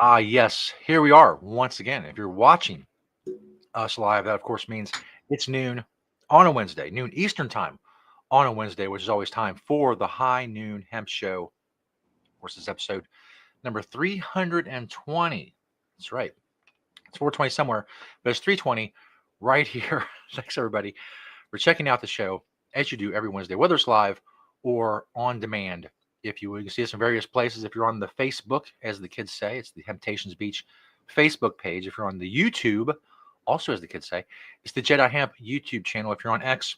Yes, here we are once again. If you're watching us live, that of course means it's noon on a Wednesday, noon Eastern time on a Wednesday, which is always time for the High Noon Hemp Show. Of course, this episode number 320. That's right. It's 420 somewhere, but it's 320 right here. Thanks, everybody, for checking out the show as you do every Wednesday, whether it's live or on demand. If you can see us in various places. If you're on the Facebook, as the kids say, it's the Temptations Beach Facebook page. If you're on the YouTube, also as the kids say, it's the Jedi Hemp YouTube channel. If you're on X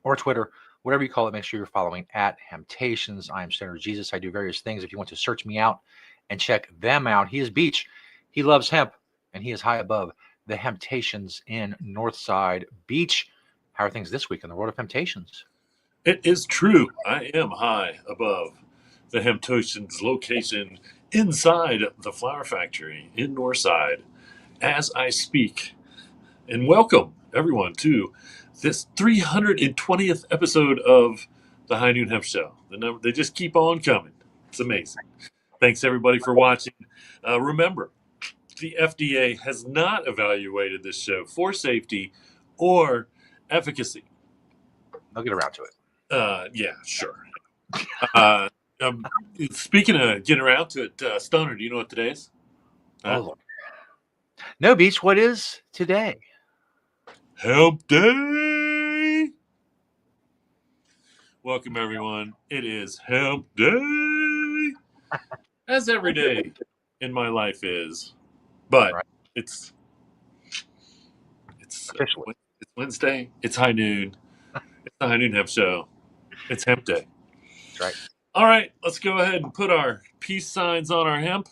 or Twitter, whatever you call it, make sure you're following at Temptations. I am Senator Jesus. I do various things. If you want to search me out and check them out, he is Beach. He loves hemp, and he is high above the Temptations in Northside Beach. How are things this week in the world of Temptations? It is true. I am high above the Hemptations location inside the flower factory in Northside as I speak. And welcome everyone to this 320th episode of the High Noon Hemp Show. They just keep on coming. It's amazing. Thanks everybody for watching. Remember, the FDA has not evaluated this show for safety or efficacy. I'll get around to it. Yeah, sure. Uh, um, Speaking of getting around to it, Stoner, do you know what today is? Huh? Oh, no, Beach, what is today? Hemp Day! Welcome, everyone. It is Hemp Day! As every day in my life is. But Right. it's Officially. it's Wednesday. It's high noon. It's the High Noon Hemp Show. It's Hemp Day. That's right. All right, let's go ahead and put our peace signs on our hemp.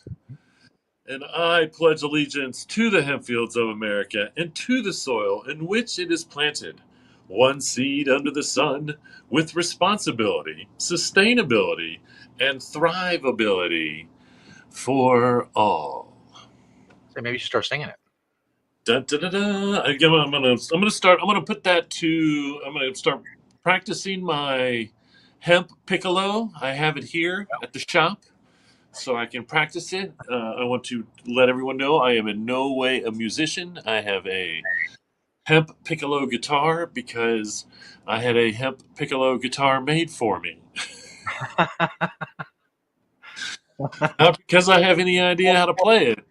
And I pledge allegiance to the hemp fields of America and to the soil in which it is planted. One seed under the sun with responsibility, sustainability, and thrivability for all. So maybe you should start singing it. Dun, dun, dun, dun. I'm gonna start. I'm gonna put that to. I'm gonna start practicing my hemp piccolo. I have it here at the shop, so I can practice it. I want to let everyone know I am in no way a musician. I have a hemp piccolo guitar because I had a hemp piccolo guitar made for me. Not because I have any idea how to play it,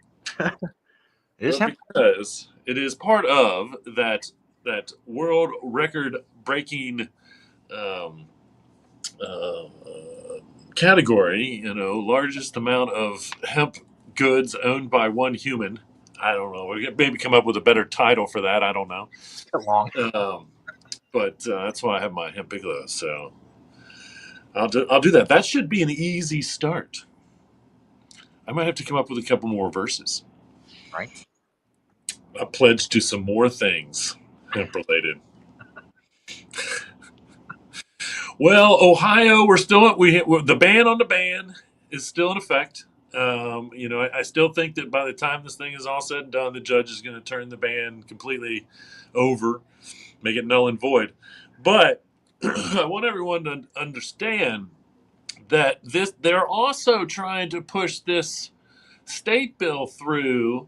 It is but hemp. because it is part of that world record breaking um, uh, category. Largest amount of hemp goods owned by one human. I don't know. We could maybe come up with a better title for that. I don't know. It's a bit long. But that's why I have my hemp piccolo. So I'll do that. That should be an easy start. I might have to come up with a couple more verses. Right. I pledge to some more things hemp related. Well, Ohio, the ban on the ban is still in effect. I still think that by the time this thing is all said and done, the judge is going to turn the ban completely over, make it null and void. But I want everyone to understand that they're also trying to push this state bill through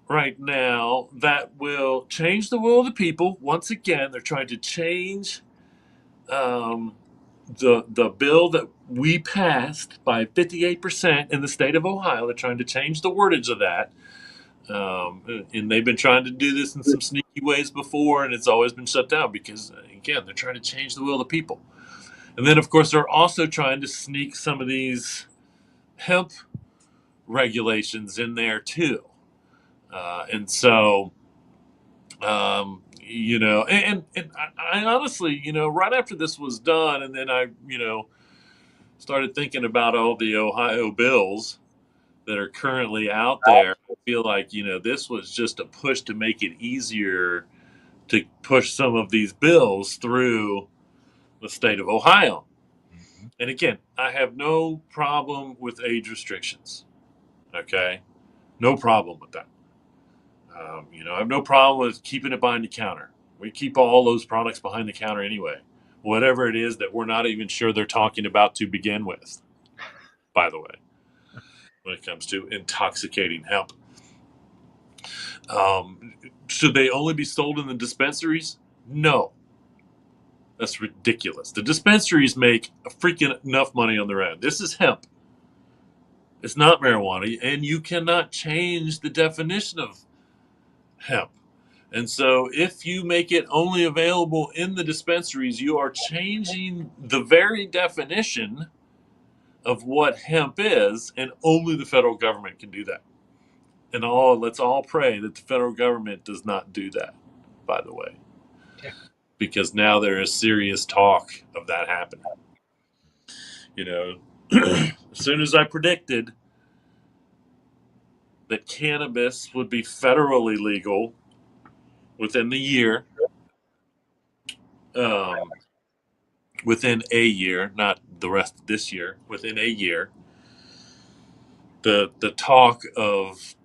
right now that will change the will of the people. Once again, they're trying to change um, the bill that we passed by 58% in the state of Ohio. They're trying to change the wordage of that. And they've been trying to do this in some sneaky ways before, and it's always been shut down because, again, they're trying to change the will of the people. And then, of course, they're also trying to sneak some of these hemp regulations in there, too. And so, and I honestly, right after this was done, and then I, started thinking about all the Ohio bills that are currently out there. I feel like, this was just a push to make it easier to push some of these bills through the state of Ohio. Mm-hmm. And again, I have no problem with age restrictions. Okay? No problem with that. I have no problem with keeping it behind the counter. We keep all those products behind the counter anyway. Whatever it is that we're not even sure they're talking about to begin with, by the way. when it comes to intoxicating hemp. Um, should they only be sold in the dispensaries? No, that's ridiculous. The dispensaries make a freaking enough money on their own. This is hemp. It's not marijuana, and you cannot change the definition of hemp. And so, if you make it only available in the dispensaries, you are changing the very definition of what hemp is, and only the federal government can do that. And let's all pray that the federal government does not do that, by the way, Yeah. because now there is serious talk of that happening. You know, as soon as I predicted that cannabis would be federally legal within the year, um, within a year, not the rest of this year, within a year, the talk of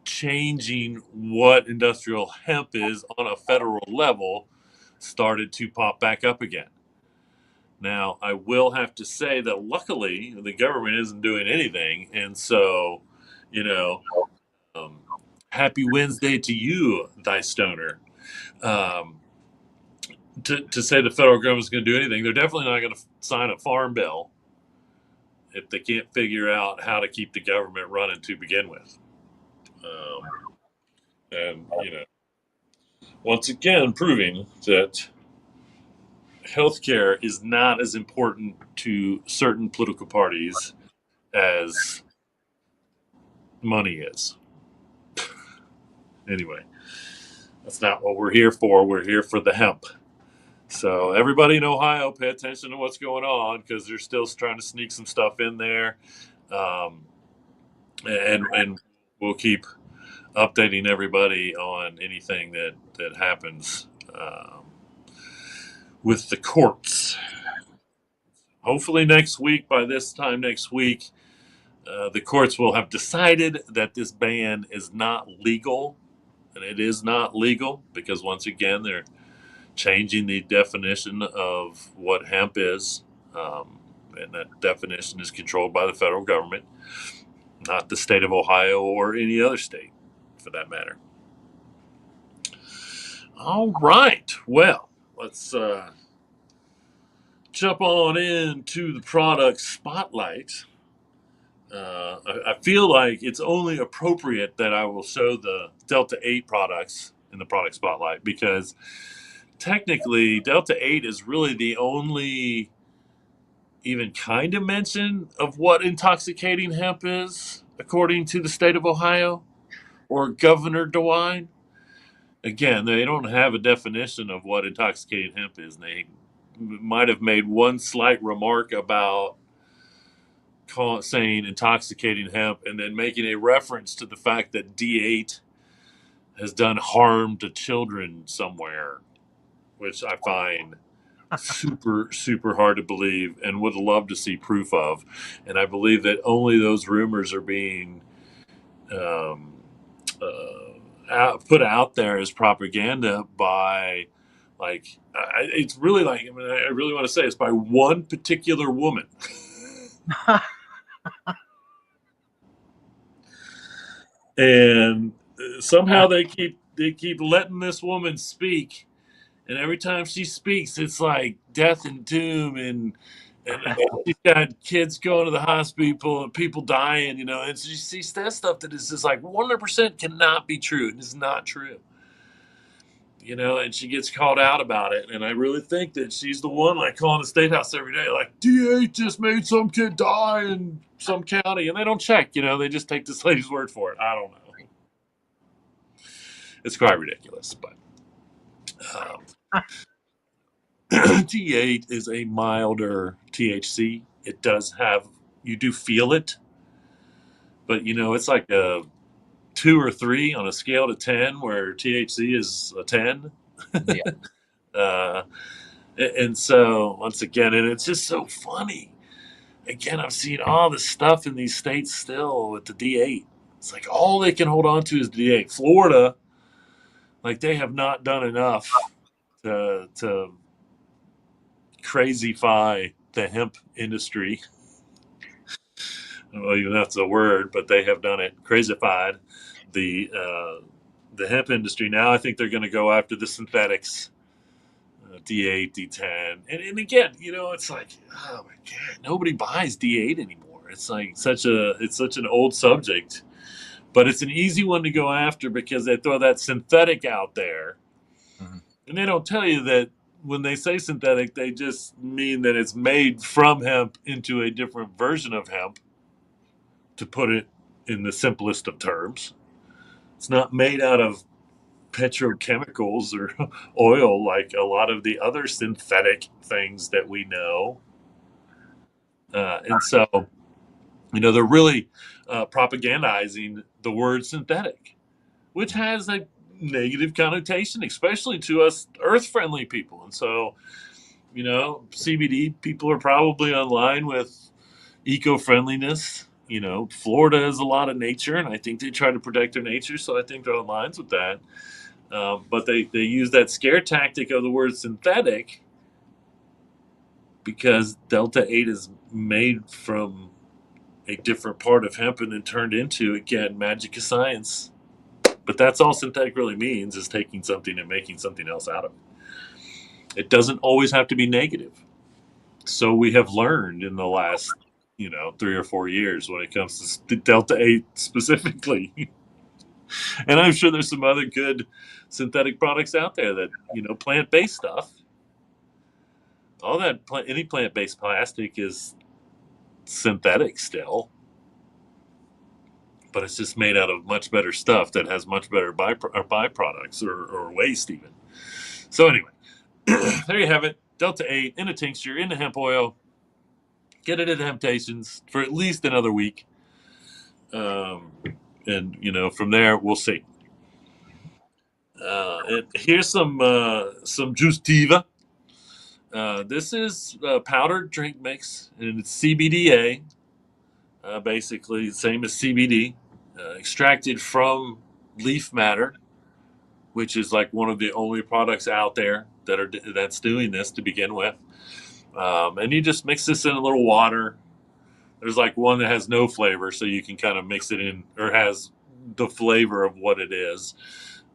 changing what industrial hemp is on a federal level started to pop back up again. Now, I will have to say that luckily the government isn't doing anything, and so, you know, um, happy Wednesday to you, thy stoner. Um, to say the federal government's going to do anything, they're definitely not going to sign a farm bill if they can't figure out how to keep the government running to begin with. And once again, proving that healthcare is not as important to certain political parties as money is. Anyway, that's not what we're here for. We're here for the hemp. So everybody in Ohio, pay attention to what's going on because they're still trying to sneak some stuff in there, um, and we'll keep updating everybody on anything that happens with the courts. Hopefully next week, by this time next week, the courts will have decided that this ban is not legal, and it is not legal because once again they're changing the definition of what hemp is, and that definition is controlled by the federal government, not the state of Ohio or any other state, for that matter. All right, well, let's jump on into the product spotlight. I feel like it's only appropriate that I will show the Delta 8 products in the product spotlight because technically Delta 8 is really the only even kind of mention of what intoxicating hemp is, according to the state of Ohio or Governor DeWine. Again, they don't have a definition of what intoxicating hemp is. And they might have made one slight remark about saying intoxicating hemp and then making a reference to the fact that D8 has done harm to children somewhere, which I find super, super hard to believe and would love to see proof of. And I believe that only those rumors are being um, put out there as propaganda by, like, it's really like, I mean, I really want to say it's by one particular woman. And somehow they keep letting this woman speak, and every time she speaks, it's like death and doom, and she's got kids going to the hospital and people dying, and she sees that stuff that is just like 100% cannot be true. It is not true. And she gets called out about it, and I really think that she's the one like calling the state house every day, like D8 just made some kid die in some county, and they don't check. They just take this lady's word for it. I don't know. It's quite ridiculous, but T8 is a milder THC. It does have, you do feel it, but it's like a 2 or 3 on a scale to 10, where THC is a 10. Yeah. uh, and so once again, and it's just so funny. Again, I've seen all this stuff in these states still with the D8. It's like all they can hold on to is D8. Florida, like they have not done enough to crazify the hemp industry. Well, even that's a word, but they have done it, crazified the hemp industry. Now I think they're going to go after the synthetics, D8, D10, and again, it's like, oh my god, nobody buys D8 anymore. It's like it's such an old subject, but it's an easy one to go after because they throw that synthetic out there, Mhm. and they don't tell you that when they say synthetic, they just mean that it's made from hemp into a different version of hemp, to put it in the simplest of terms. It's not made out of petrochemicals or oil like a lot of the other synthetic things that we know. And so, they're really propagandizing the word synthetic, which has a negative connotation, especially to us earth friendly people. And so, CBD people are probably online with eco friendliness. Florida has a lot of nature, and I think they try to protect their nature, so I think they're on lines with that. But they use that scare tactic of the word synthetic because Delta 8 is made from a different part of hemp and then turned into, again, magic of science. But that's all synthetic really means, is taking something and making something else out of it. It doesn't always have to be negative. So we have learned in the last, 3 or 4 years when it comes to Delta 8 specifically. And I'm sure there's some other good synthetic products out there that, plant based stuff. All that, any plant based plastic is synthetic still, but it's just made out of much better stuff that has much better byproducts or waste, even. So, anyway, there you have it. Delta 8 in a tincture, in the hemp oil. Get it at Temptations for at least another week. And, from there, we'll see. And here's some Justiva. This is a powdered drink mix, and it's CBDA, basically the same as CBD, extracted from leaf matter, which is like one of the only products out there that's doing this to begin with. And you just mix this in a little water. There's like one that has no flavor, so you can kind of mix it in, or has the flavor of what it is.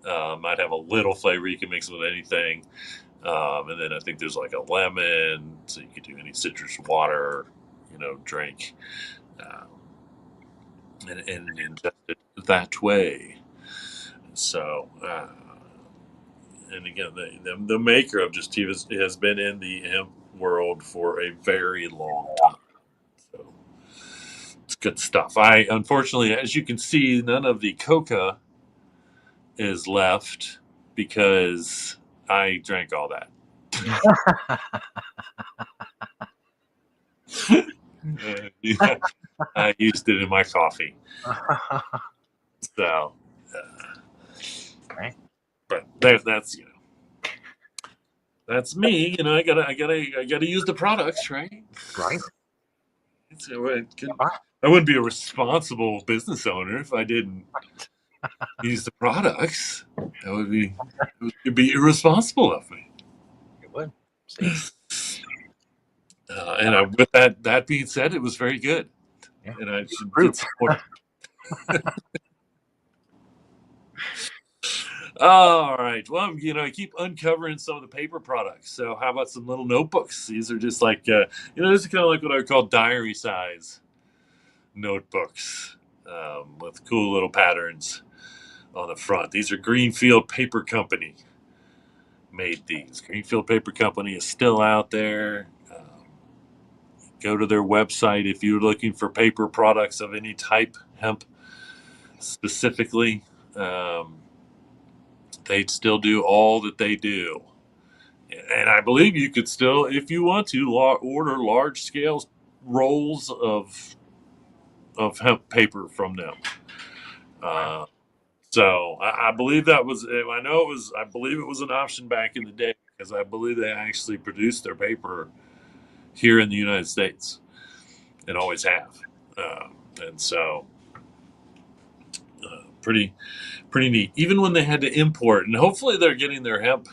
Might have a little flavor. You can mix it with anything. And then I think there's like a lemon, so you could do any citrus water, drink, um, and ingest it that way. So, and again, the maker of Justiva has been in the hemp world for a very long time. So it's good stuff. Unfortunately, as you can see, none of the coca is left because I drank all that. Yeah, I used it in my coffee. So, Right. but that's me. I gotta use the products, right? Right. I wouldn't be a responsible business owner if I didn't use the products. It'd be irresponsible of me. It would. See? With that being said, it was very good, Yeah. and I should Proof. get support. All right. Well, I keep uncovering some of the paper products. So, how about some little notebooks? These are just like, this is kind of like what I would call diary size notebooks, with cool little patterns on the front. These are Greenfield Paper Company made these. Greenfield Paper Company is still out there. Go to their website if you're looking for paper products of any type, hemp specifically. They'd still do all that they do. And I believe you could still, if you want to, order large scale rolls of hemp paper from them. So I believe that was. I know it was. I believe it was an option back in the day because I believe they actually produced their paper here in the United States and always have. And so, pretty neat. Even when they had to import, and hopefully they're getting their hemp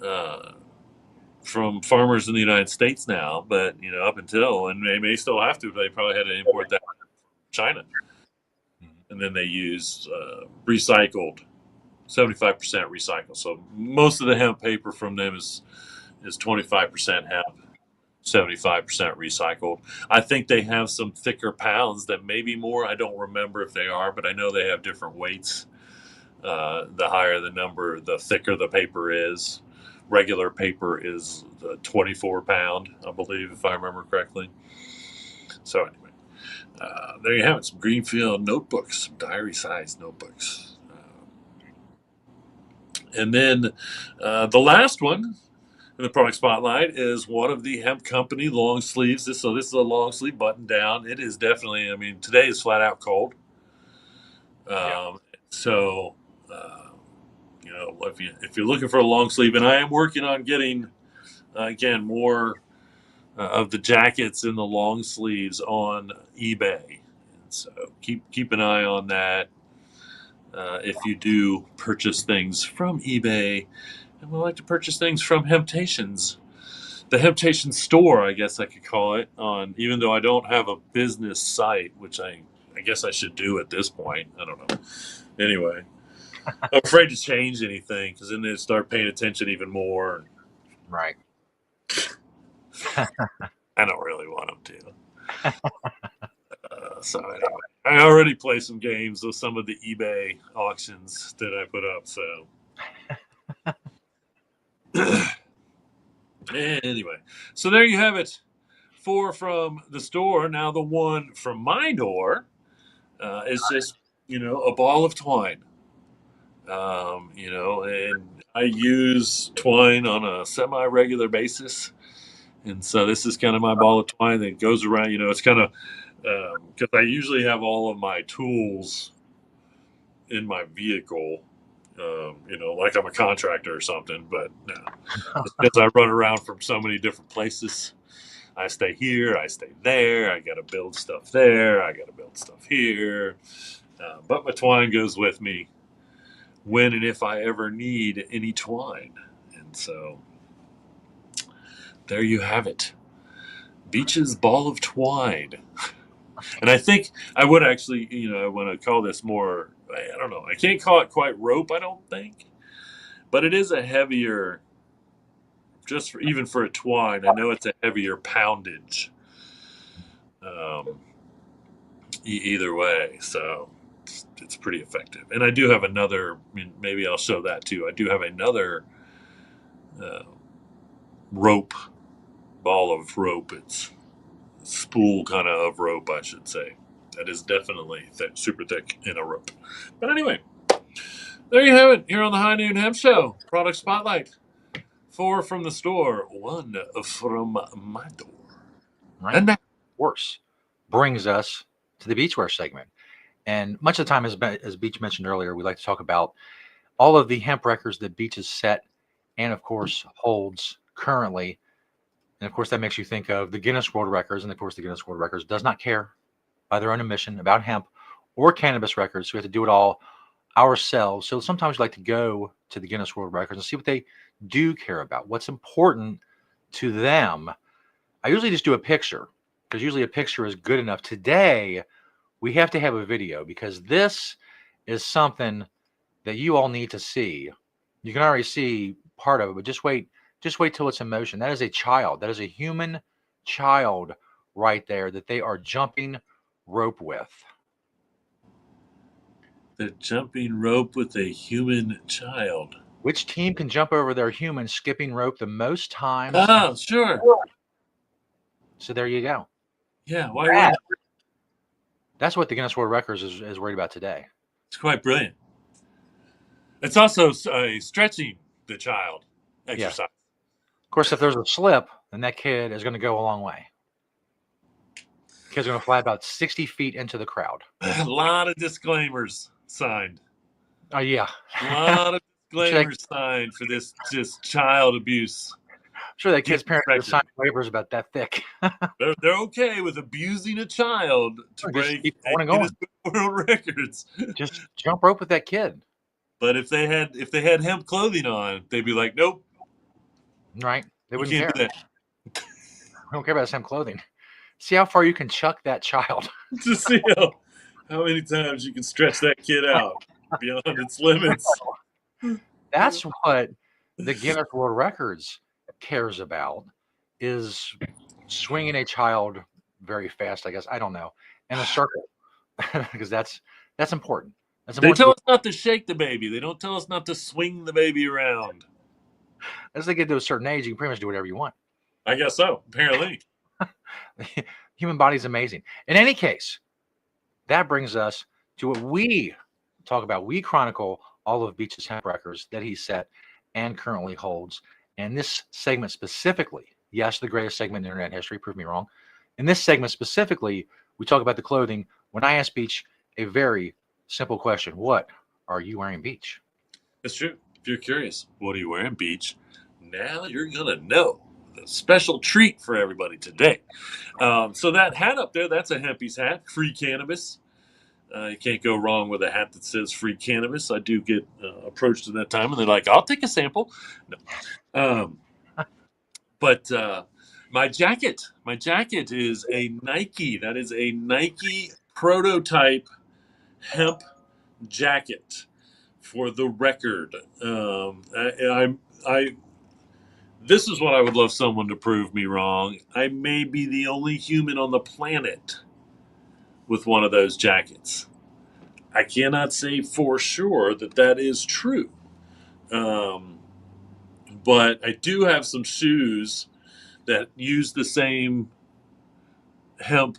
uh, from farmers in the United States now, but up until, and they may still have to, they probably had to import that from China, and then they use recycled 75% recycled. So most of the hemp paper from them is 25% hemp, 75% recycled. I think they have some thicker pounds that may be more. I don't remember if they are, but I know they have different weights. The higher the number, the thicker the paper is. Regular paper is the 24 pound, I believe, if I remember correctly. So anyway, there you have it. Some Greenfield notebooks, some diary-sized notebooks. And then the last one in the product spotlight is one of the Hemp Company long sleeves. So this is a long sleeve button down. It is definitely, I mean, today is flat out cold. So, if you're looking for a long sleeve, and I am working on getting, again, more of the jackets in the long sleeves on eBay. And so keep an eye on that. If you do purchase things from eBay, and would like to purchase things from Hemptations, the Hemptation store, I guess I could call it, on, even though I don't have a business site, which I guess I should do at this point. I don't know. Anyway, I'm afraid to change anything because then they start paying attention even more. Right. I don't really want them to. So anyway, I already play some games with some of the eBay auctions that I put up. So anyway, so there you have it. 4 from the store. Now the one from my door is just a ball of twine. And I use twine on a semi-regular basis, and so this is kind of my ball of twine that goes around. It's kind of because I usually have all of my tools in my vehicle. Like I'm a contractor or something, but no, because I run around from so many different places. I stay here, I stay there. I got to build stuff there. I got to build stuff here. But my twine goes with me when and if I ever need any twine. And so there you have it. Beach's ball of twine. And I think I would actually, I want to call this more, I don't know. I can't call it quite rope, I don't think. But it is a heavier, even for a twine, I know it's a heavier poundage. Either way. So it's pretty effective. And I do have another, maybe I'll show that too. I do have another rope, ball of rope. It's spool kind of rope, I should say. That is definitely super thick in a rope. But anyway, there you have it here on the High Noon Hemp Show. Product Spotlight. 4 from the store, 1 from my door. Right. And that, of course, brings us to the beachwear segment. And much of the time, as Beach mentioned earlier, we like to talk about all of the hemp records that Beach has set and, of course, holds currently. And, of course, that makes you think of the Guinness World Records. And, of course, the Guinness World Records does not care by their own admission about hemp or cannabis records. So we have to do it all ourselves. So sometimes we like to go to the Guinness World Records and see what they do care about, what's important to them. I usually just do a picture because usually a picture is good enough. Today, we have to have a video because this is something that you all need to see. You can already see part of it, but just wait till it's in motion. That is a child. That is a human child right there that they are jumping rope with. They're jumping rope with a human child. Which team can jump over their human skipping rope the most times? Oh, sure. So there you go. Yeah, why wouldn't? That's what the Guinness World Records is worried about today. It's quite brilliant. It's also stretching the child exercise. Yes. Of course, if there's a slip, then that kid is going to go a long way. The kid's going to fly about 60 feet into the crowd. A lot of disclaimers signed. Oh, yeah. A lot of disclaimers signed for this just child abuse. I'm sure that kid's parents would sign waivers about that thick. They're okay with abusing a child to break Guinness World Records. Just jump rope with that kid. But if they had hemp clothing on, they'd be like, nope. Right. They You wouldn't can't care. do They don't care about his hemp clothing. See how far you can chuck that child. that. To see how many times you can stretch that kid out beyond its limits. That's what the Guinness World Records cares about, is swinging a child very fast, I guess. I don't know, in a circle, because that's important. That's They important to tell the, us not to shake the baby. They don't tell us not to swing the baby around. as they get to a certain age, you can pretty much do whatever you want. I guess so, apparently. Human body's amazing. In any case, that brings us to what we talk about. We chronicle all of Beach's hemp records that he set and currently holds. And this segment specifically, yes, the greatest segment in internet history, prove me wrong. In this segment specifically, we talk about the clothing. When I ask Beach a very simple question, what are you wearing, Beach? That's true. If you're curious, what are you wearing, Beach? Now you're going to know. The special treat for everybody today. So that hat up there, that's a Hempy's hat, free cannabis. You can't go wrong with a hat that says free cannabis. I do get approached at that time, and they're like, I'll take a sample. No. But my jacket is a Nike. That is a Nike prototype hemp jacket for the record. I this is what I would love someone to prove me wrong. I may be the only human on the planet with one of those jackets. I cannot say for sure that that is true. Um, but I do have some shoes that use the same hemp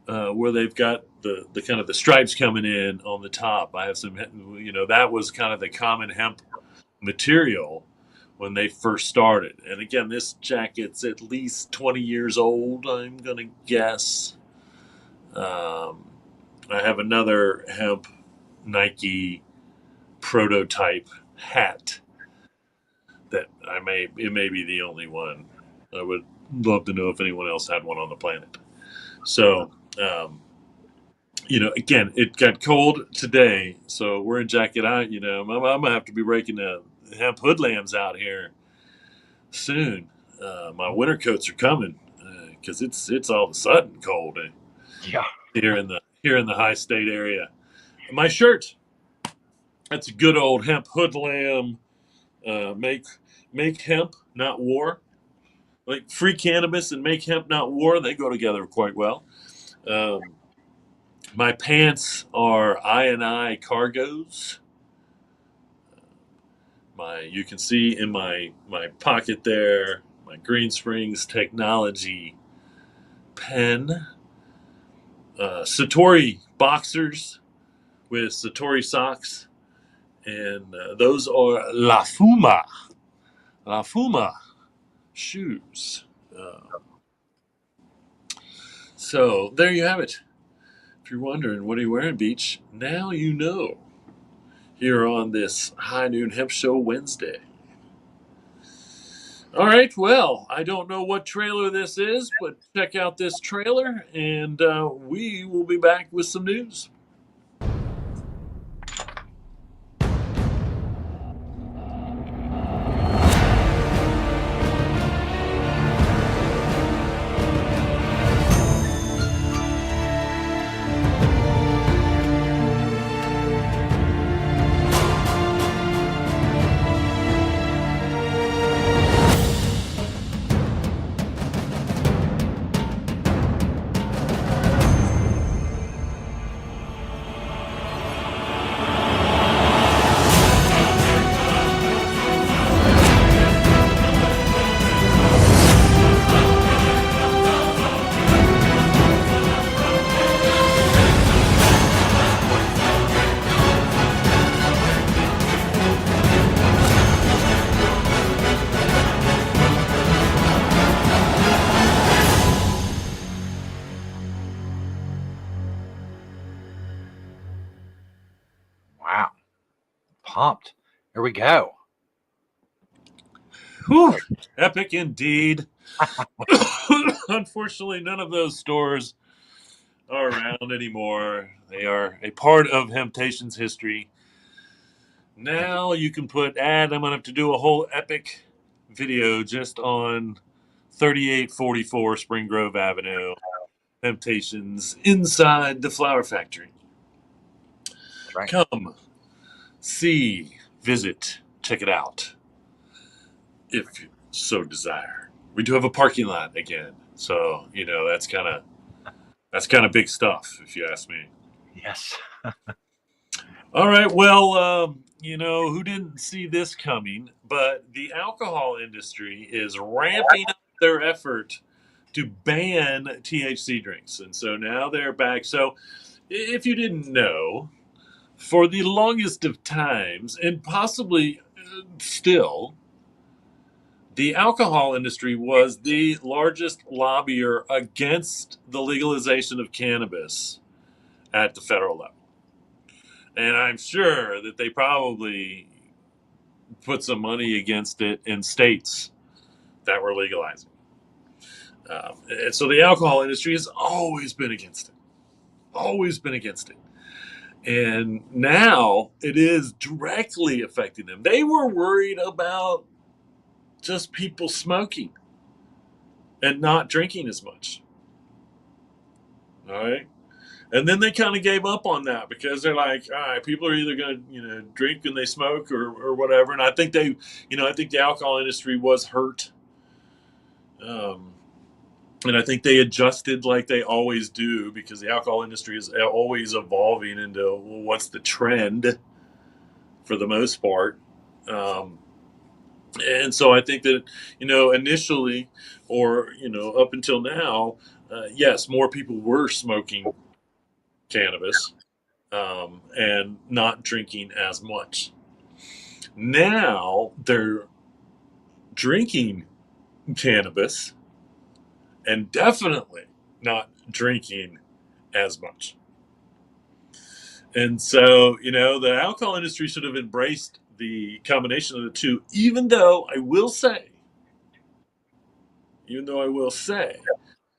where they've got the kind of the stripes coming in on the top. I have some, that was kind of the common hemp material when they first started. And again, this jacket's at least 20 years old, I'm going to guess. I have another hemp Nike prototype hat that it may be the only one. I would love to know if anyone else had one on the planet. So, again, it got cold today, so we're in jacket out. I'm gonna have to be breaking the hemp hoodlams out here soon. My winter coats are coming because it's all of a sudden cold Yeah. here in the high state area. My shirt, that's a good old hemp hoodlam. Make hemp, not war. Like free cannabis and make hemp, not war. They go together quite well. Um, my pants are I cargos. You can see in my pocket there my Green Springs Technology pen. Satori boxers with Satori socks, and those are La Fuma shoes. So there you have it. If you're wondering what are you wearing, Beach, now you know. Here on this High Noon Hemp Show Wednesday. All right, well, I don't know what trailer this is, but check out this trailer, and we will be back with some news. Wow. Pumped. Here we go. Whew, epic indeed. Unfortunately, none of those stores are around anymore. They are a part of Hemptation's history. Now you can I'm going to have to do a whole epic video just on 3844 Spring Grove Avenue, Temptations, inside the flower factory. That's right. Come, see, visit, check it out, if you so desire. We do have a parking lot again, so that's kind of big stuff, if you ask me. Yes. All right. Well, who didn't see this coming? But the alcohol industry is ramping up their effort to ban THC drinks. And so now they're back. So if you didn't know, for the longest of times, and possibly still, the alcohol industry was the largest lobbyer against the legalization of cannabis at the federal level. And I'm sure that they probably put some money against it in states that were legalizing. And so the alcohol industry has always been against it, always been against it. And now it is directly affecting them. They were worried about just people smoking and not drinking as much. All right. And then they kind of gave up on that because they're like, all right, people are either going to, drink and they smoke or whatever. And I think I think the alcohol industry was hurt. And I think they adjusted like they always do because the alcohol industry is always evolving into what's the trend for the most part. And so I think that, initially or, up until now, yes, more people were smoking cannabis and not drinking as much. Now they're drinking cannabis and definitely not drinking as much. And so, the alcohol industry should have embraced the combination of the two, even though I will say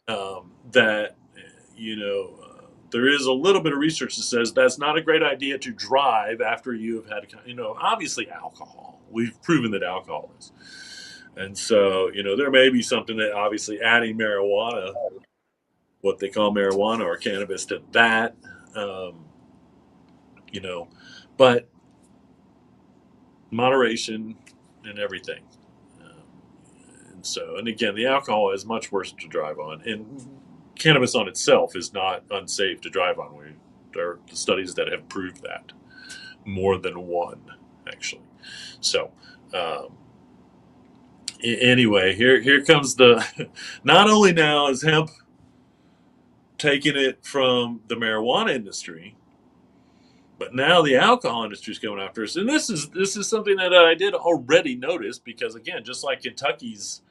that, there is a little bit of research that says that's not a great idea to drive after you have had, obviously alcohol. We've proven that alcohol is. And so, there may be something that obviously adding marijuana, what they call marijuana or cannabis to that, but moderation and everything. And again, the alcohol is much worse to drive on. And cannabis on itself is not unsafe to drive on. There are studies that have proved that, more than one, actually. So, anyway, here comes the. Not only now is hemp taking it from the marijuana industry, but now the alcohol industry is going after us. And this is something that I did already notice because, again, just like Kentucky's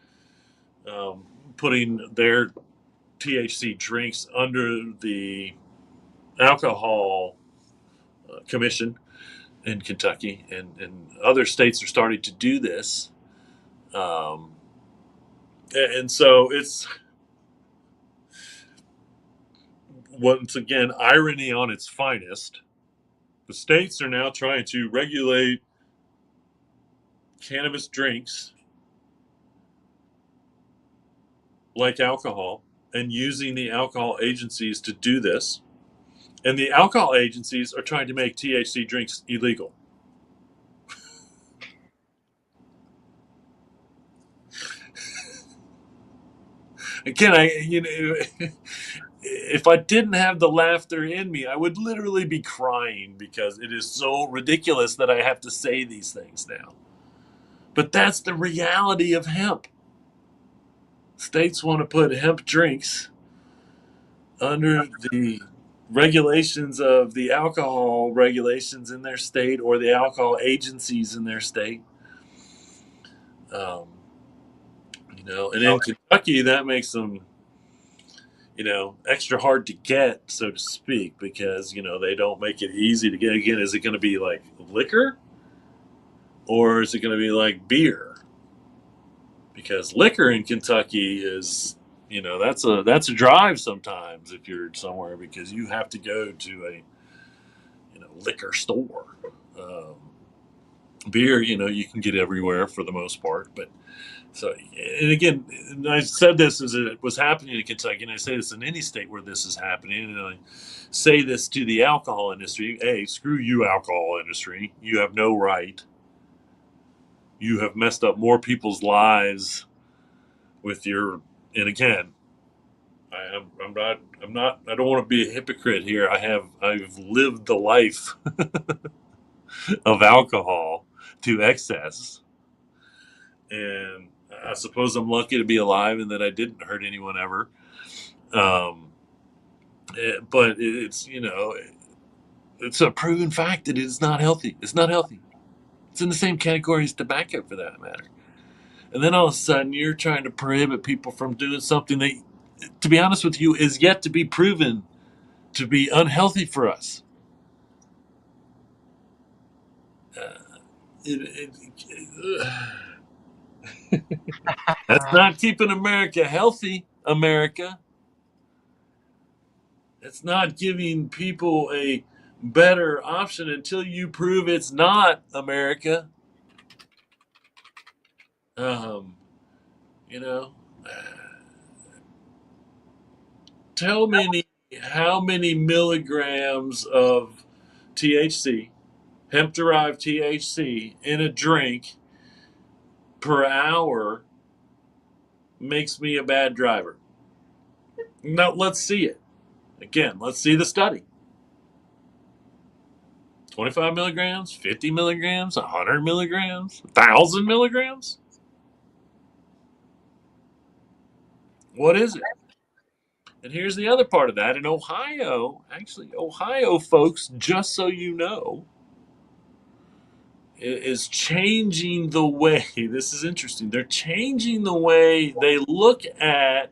putting their THC drinks under the alcohol commission in Kentucky, and other states are starting to do this. And so it's, once again, irony on its finest. The states are now trying to regulate cannabis drinks like alcohol and using the alcohol agencies to do this. And the alcohol agencies are trying to make THC drinks illegal. Again, if I didn't have the laughter in me, I would literally be crying because it is so ridiculous that I have to say these things now. But that's the reality of hemp. States want to put hemp drinks under the regulations of the alcohol regulations in their state or the alcohol agencies in their state. And in Kentucky, that makes them, extra hard to get, so to speak, because, they don't make it easy to get. Again, is it going to be like liquor or is it going to be like beer? Because liquor in Kentucky is, that's a drive sometimes if you're somewhere because you have to go to a, liquor store. Beer, you can get everywhere for the most part, but So, and again, and I said this as it was happening in Kentucky, and I say this in any state where this is happening, and I say this to the alcohol industry: hey, screw you, alcohol industry. You have no right. You have messed up more people's lives with your. And again, I'm not. I don't want to be a hypocrite here. I've lived the life of alcohol to excess, and I suppose I'm lucky to be alive and that I didn't hurt anyone ever. Um, but it's it's a proven fact that it's not healthy. It's not healthy. It's in the same category as tobacco, for that matter. And then all of a sudden, you're trying to prohibit people from doing something that, to be honest with you, is yet to be proven to be unhealthy for us. Uh, it, that's not keeping America healthy, America. It's not giving people a better option until you prove it's not, America. Um, you know, tell me how many milligrams of THC, hemp derived THC, in a drink per hour makes me a bad driver. Now, let's see it. Again, let's see the study. 25 milligrams, 50 milligrams, 100 milligrams, 1,000 milligrams? What is it? And here's the other part of that. In Ohio, actually, Ohio folks, just so you know, is changing the way, this is interesting, they're changing the way they look at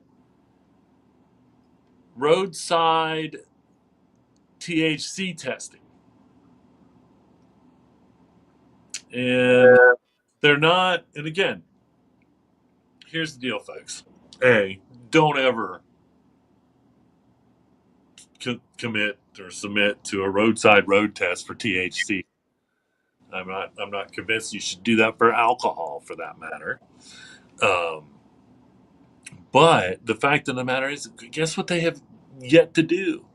roadside THC testing. And they're not, and again, here's the deal, folks. A, don't ever commit or submit to a roadside road test for THC. I'm not convinced you should do that for alcohol, for that matter. Um, but the fact of the matter is, guess what they have yet to do?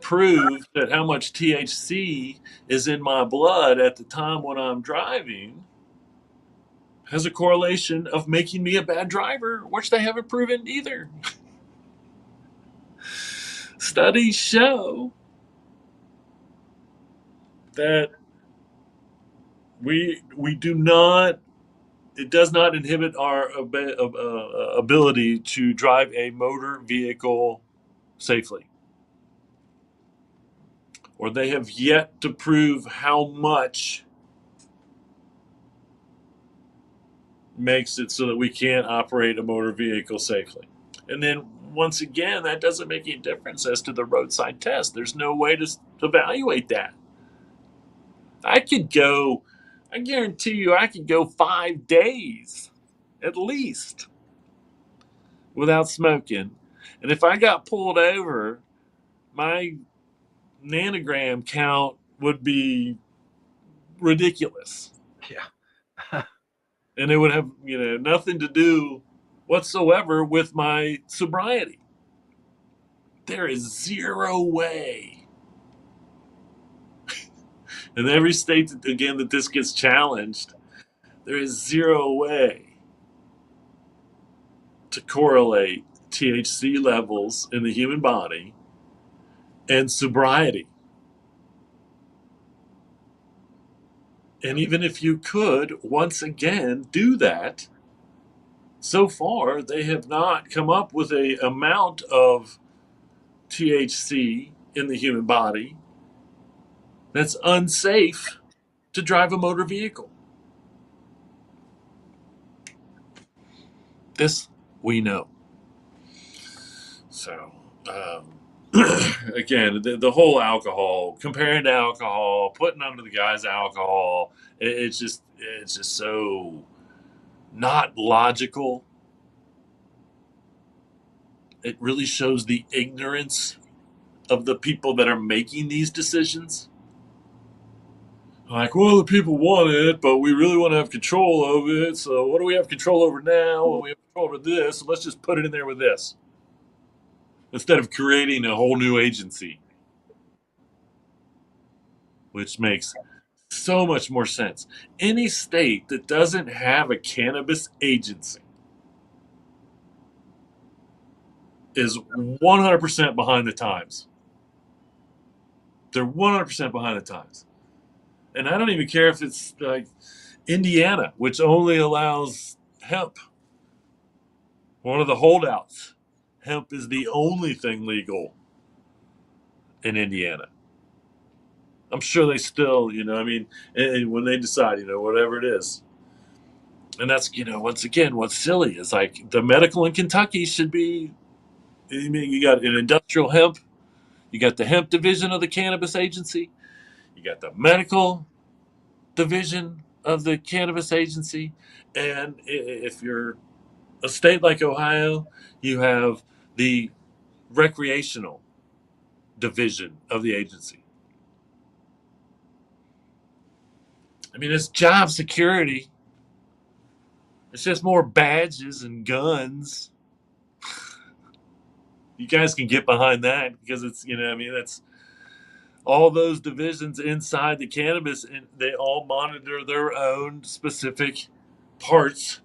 Prove that how much THC is in my blood at the time when I'm driving has a correlation of making me a bad driver, which they haven't proven either. Studies show that we do not, it does not inhibit our ability to drive a motor vehicle safely. Or they have yet to prove how much makes it so that we can't operate a motor vehicle safely. And then once again, that doesn't make any difference as to the roadside test. There's no way to evaluate that. I could go, I guarantee you, I could go 5 days at least without smoking. And if I got pulled over, my nanogram count would be ridiculous. Yeah. And it would have, nothing to do whatsoever with my sobriety. There is zero way. In every state, that, again, that this gets challenged, there is zero way to correlate THC levels in the human body and sobriety. And even if you could, once again, do that, so far they have not come up with a amount of THC in the human body that's unsafe to drive a motor vehicle. This we know. So, again, the whole alcohol, comparing to alcohol, putting under the guise of alcohol, it's just so not logical. It really shows the ignorance of the people that are making these decisions. Like, well, the people want it, but we really want to have control over it. So, what do we have control over now? Well, we have control over this. So let's just put it in there with this instead of creating a whole new agency, which makes so much more sense. Any state that doesn't have a cannabis agency is 100% behind the times. They're 100% behind the times. And I don't even care if it's like Indiana, which only allows hemp, one of the holdouts. Hemp is the only thing legal in Indiana. I'm sure they still, I mean, and when they decide, whatever it is. And that's, once again, what's silly is like the medical in Kentucky should be, I mean, you got an industrial hemp, you got the hemp division of the cannabis agency, you got the medical division of the cannabis agency. And if you're a state like Ohio, you have the recreational division of the agency. I mean, it's job security. It's just more badges and guns. You guys can get behind that because it's, I mean, that's all those divisions inside the cannabis, and they all monitor their own specific parts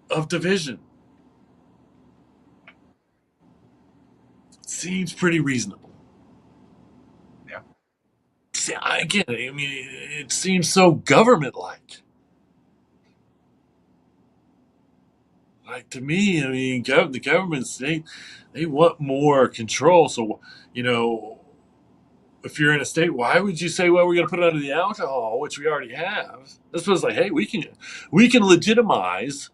of division. Seems pretty reasonable. Yeah. See, again, I mean, it seems so government-like. Like to me, I mean, the governments they want more control. So, you know, if you're in a state, why would you say, well, we're going to put it under the alcohol, which we already have? This was like, hey, we can legitimize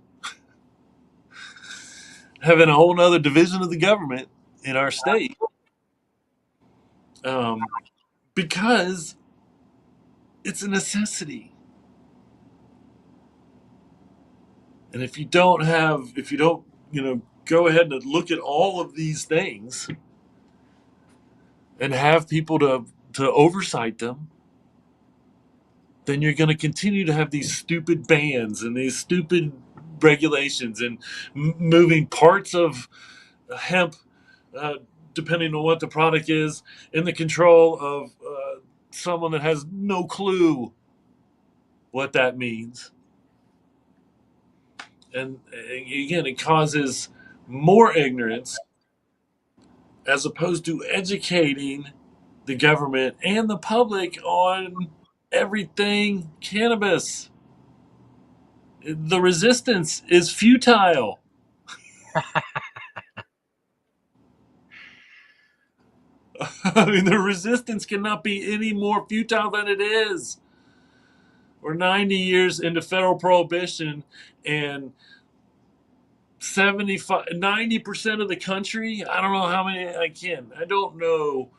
having a whole other division of the government in our state, um, because it's a necessity. And if you don't, go ahead and look at all of these things and have people to oversight them, then you're going to continue to have these stupid bans and these stupid regulations and moving parts of hemp, uh, depending on what the product is, in the control of someone that has no clue what that means. And again, it causes more ignorance as opposed to educating the government and the public on everything cannabis. The resistance is futile. I mean, the resistance cannot be any more futile than it is. We're 90 years into federal prohibition, and 90% of the country, I don't know how many, I don't know.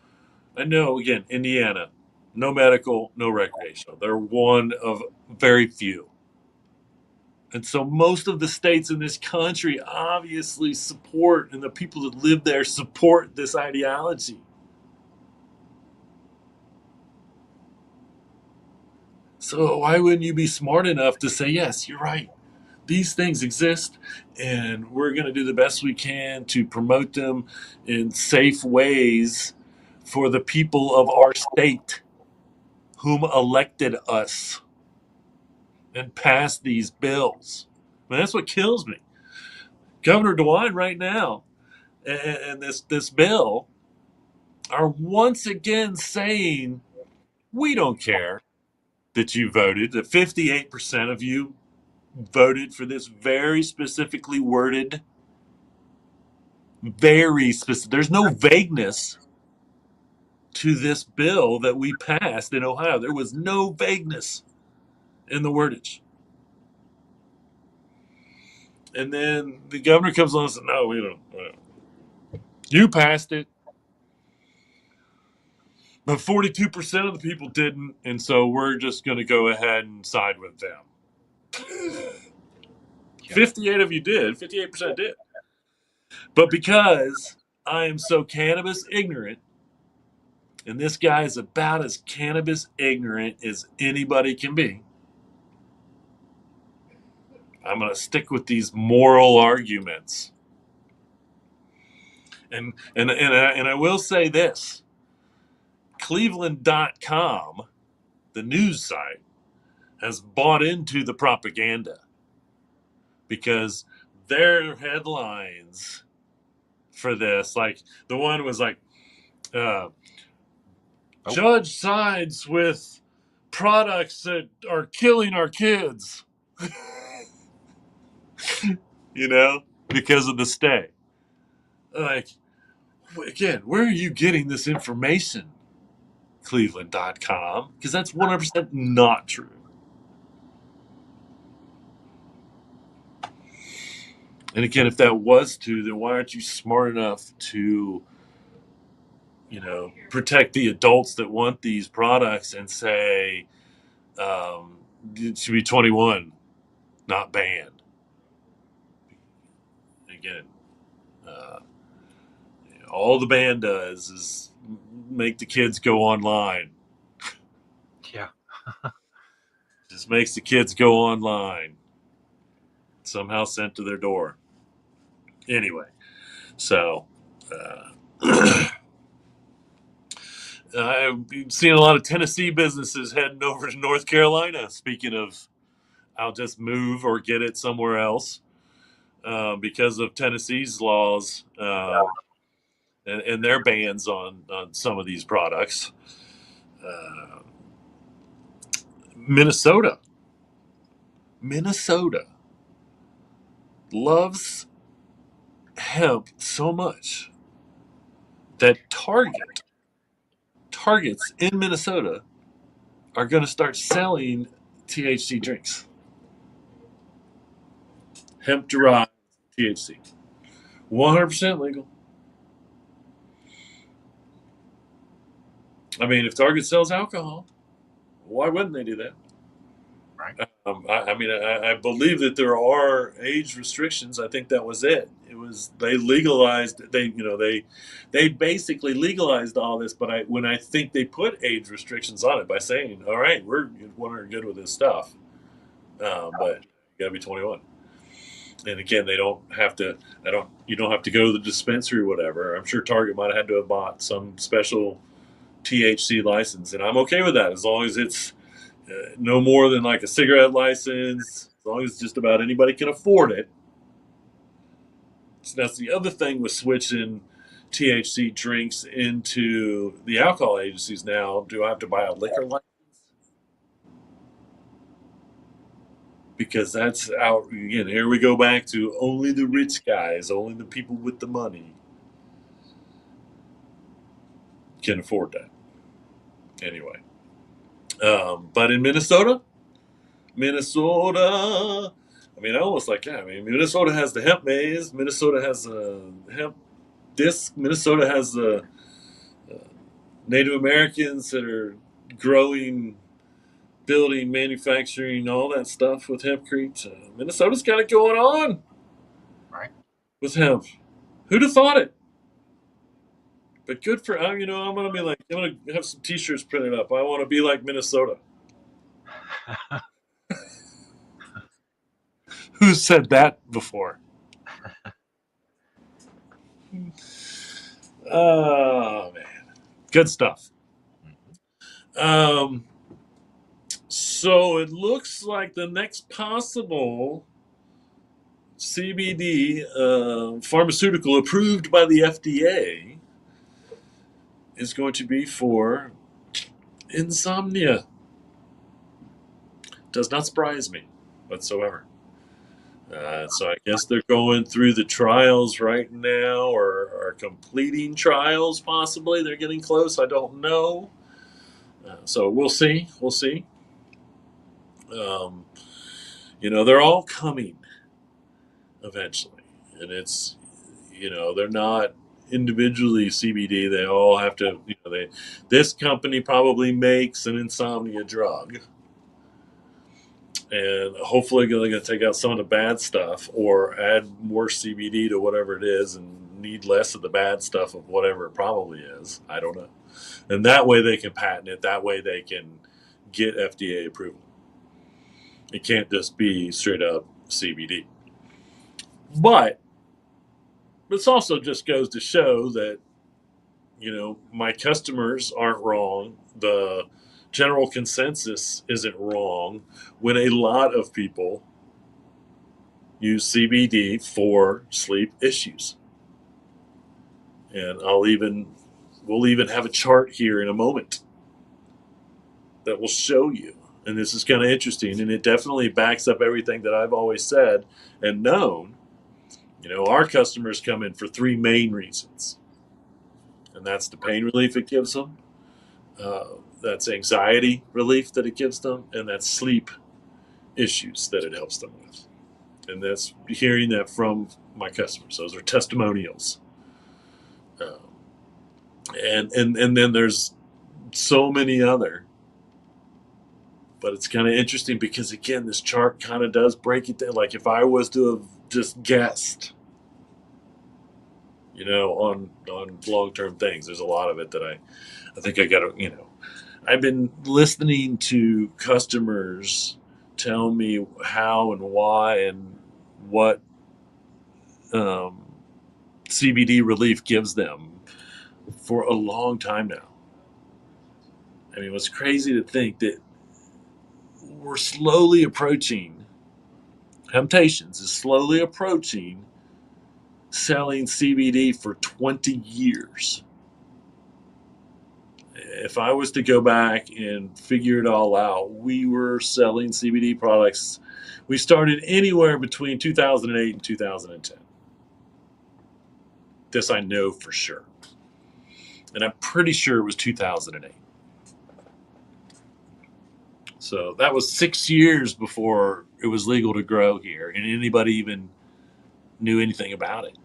I know, again, Indiana, no medical, no recreational. They're one of very few. And so most of the states in this country obviously support, and the people that live there support this ideology. So why wouldn't you be smart enough to say, yes, you're right. These things exist, and we're going to do the best we can to promote them in safe ways for the people of our state whom elected us and passed these bills. I mean, that's what kills me. Governor DeWine right now and this bill are once again saying, we don't care that you voted, that 58% of you voted for this very specifically worded, very specific. There's no vagueness to this bill that we passed in Ohio. There was no vagueness in the wordage. And then the governor comes along and says, no, we don't. You passed it. But 42% of the people didn't. And so we're just going to go ahead and side with them. 58 of you did. 58% did. But because I am so cannabis ignorant, And this guy is about as cannabis ignorant as anybody can be. I'm going to stick with these moral arguments. And I will say this, Cleveland.com, the news site, has bought into the propaganda because their headlines for this, like the one was like, judge sides with products that are killing our kids, because of the stay. Like, again, where are you getting this information? Cleveland.com, because that's 100% not true. And again, if that was true, then why aren't you smart enough to, protect the adults that want these products and say it should be 21, not banned? Again, uh, all the ban does is make the kids go online. Yeah. Just makes the kids go online. Somehow sent to their door. Anyway, so I've seen a lot of Tennessee businesses heading over to North Carolina. Speaking of, I'll just move or get it somewhere else because of Tennessee's laws and their bans on some of these products. Uh, Minnesota loves hemp so much that Targets in Minnesota are going to start selling THC drinks, hemp derived THC, 100% legal. I mean, if Target sells alcohol, why wouldn't they do that? Right. I believe that there are age restrictions. I think that was it. It was they legalized. They basically legalized all this. But when I think they put age restrictions on it by saying, "All right, we're good with this stuff, but you got to be 21." And again, they don't have to. You don't have to go to the dispensary or whatever. I'm sure Target might have had to have bought some special THC license, and I'm okay with that as long as it's no more than like a cigarette license, as long as just about anybody can afford it. So that's the other thing with switching THC drinks into the alcohol agencies now. Do I have to buy a liquor license? Because that's out again. Here we go back to only the rich guys, only the people with the money can afford that. Anyway, but in Minnesota. I mean, I almost like that. I mean, Minnesota has the hemp maze. Minnesota has a hemp disc. Minnesota has the Native Americans that are growing, building, manufacturing, all that stuff with hempcrete. Minnesota's got it going on Right. with hemp. Who'd have thought it? But good for I'm gonna have some T-shirts printed up. I want to be like Minnesota. Who said that before? Oh man, good stuff. Um, so it looks like the next possible CBD pharmaceutical approved by the FDA is going to be for insomnia. Does not surprise me whatsoever. So I guess they're going through the trials right now, or are completing trials. Possibly they're getting close. I don't know. So we'll see. We'll see. Um, they're all coming eventually, and they're not individually CBD. They all have to. This company probably makes an insomnia drug, and hopefully they're going to take out some of the bad stuff or add more CBD to whatever it is, and need less of the bad stuff of whatever it probably is. I don't know. And that way they can patent it. That way they can get FDA approval. It can't just be straight up CBD. But this also just goes to show that, my customers aren't wrong. The general consensus isn't wrong when a lot of people use CBD for sleep issues. And we'll even have a chart here in a moment that will show you. And this is kind of interesting, and it definitely backs up everything that I've always said and known. Our customers come in for three main reasons, and that's the pain relief it gives them, that's anxiety relief that it gives them, and that's sleep issues that it helps them with. And that's hearing that from my customers. Those are testimonials. And then there's so many other. But it's kind of interesting because, again, this chart kind of does break it down. Like if I was to have just guessed, on long-term things, there's a lot of it that I think I got to, I've been listening to customers tell me how and why and what CBD relief gives them for a long time now. I mean, it's crazy to think that we're slowly approaching, Temptations is slowly approaching selling CBD for 20 years. If I was to go back and figure it all out, we were selling CBD products. We started anywhere between 2008 and 2010. This I know for sure. And I'm pretty sure it was 2008. So that was 6 years before it was legal to grow here, and anybody even knew anything about it.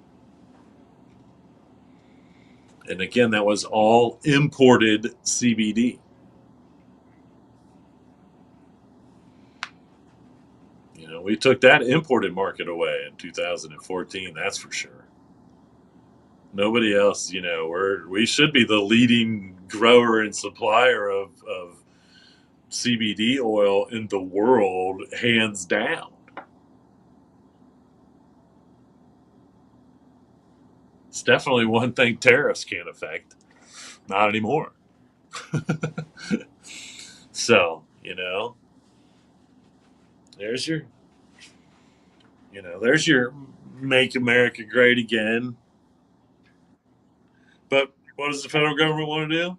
And again, that was all imported CBD. We took that imported market away in 2014, that's for sure. Nobody else, we should be the leading grower and supplier of CBD oil in the world, hands down. It's definitely one thing tariffs can't affect. Not anymore. So, there's your Make America Great Again. But what does the federal government want to do?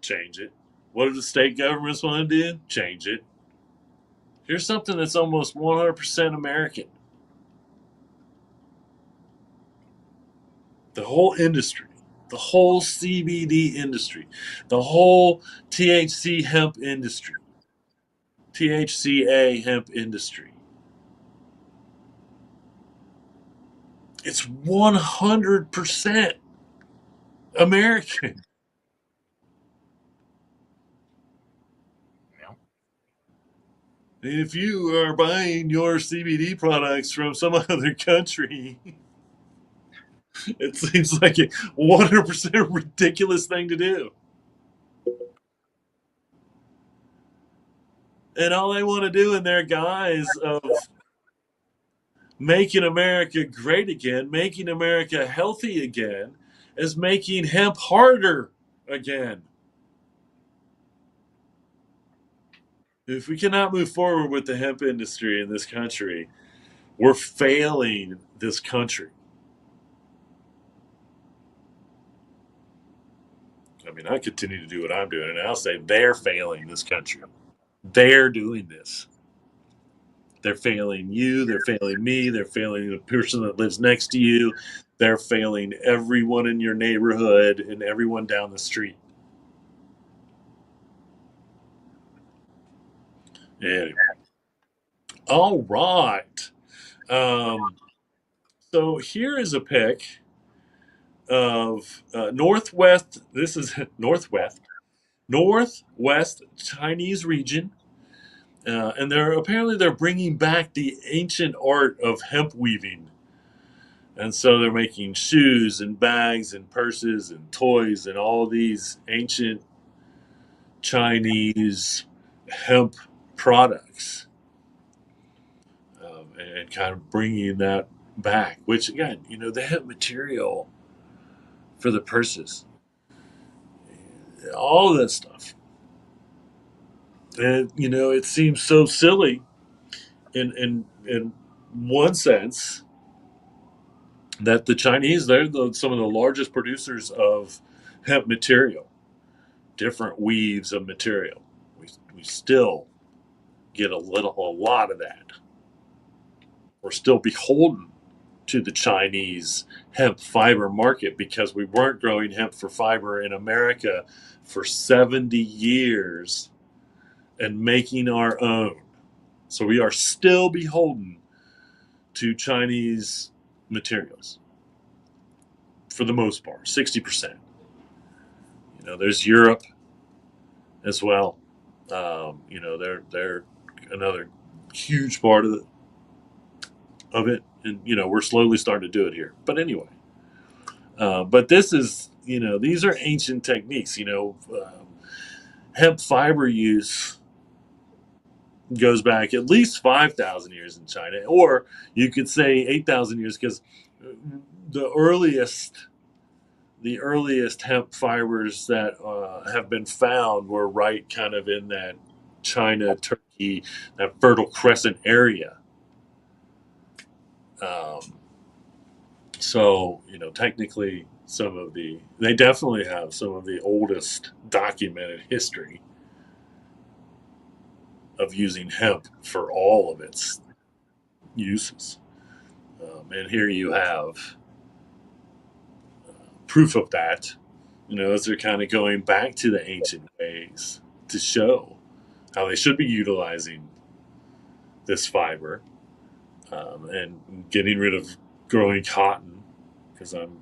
Change it. What do the state governments want to do? Change it. Here's something that's almost 100% American. The whole industry, the whole CBD industry, the whole THC hemp industry, THCA hemp industry. It's 100% American. Yeah. And if you are buying your CBD products from some other country, it seems like a 100% ridiculous thing to do. And all they want to do in their guise of making America great again, making America healthy again, is making hemp harder again. If we cannot move forward with the hemp industry in this country, we're failing this country. I mean, I continue to do what I'm doing, and I'll say they're failing this country. They're doing this. They're failing you. They're failing me. They're failing the person that lives next to you. They're failing everyone in your neighborhood and everyone down the street. Anyway. All right. So here is a pic of Northwest. This is Northwest Chinese region. And they're bringing back the ancient art of hemp weaving. And so they're making shoes and bags and purses and toys and all these ancient Chinese hemp products, and kind of bringing that back. Which again, the hemp material for the purses, all of that stuff. And it seems so silly in one sense that the Chinese, some of the largest producers of hemp material, different weaves of material. We still get a lot of that. We're still beholden to the Chinese hemp fiber market because we weren't growing hemp for fiber in America for 70 years and making our own. So we are still beholden to Chinese materials for the most part, 60%. There's Europe as well. They're another huge part of it, and we're slowly starting to do it here. But anyway, but this is these are ancient techniques. Hemp fiber use goes back at least 5,000 years in China, or you could say 8,000 years, because the earliest hemp fibers that have been found were right kind of in that China, Turkey, that Fertile Crescent area. So, technically, they definitely have some of the oldest documented history of using hemp for all of its uses. And here you have proof of that, as they're kind of going back to the ancient ways to show how they should be utilizing this fiber, and getting rid of growing cotton, because I'm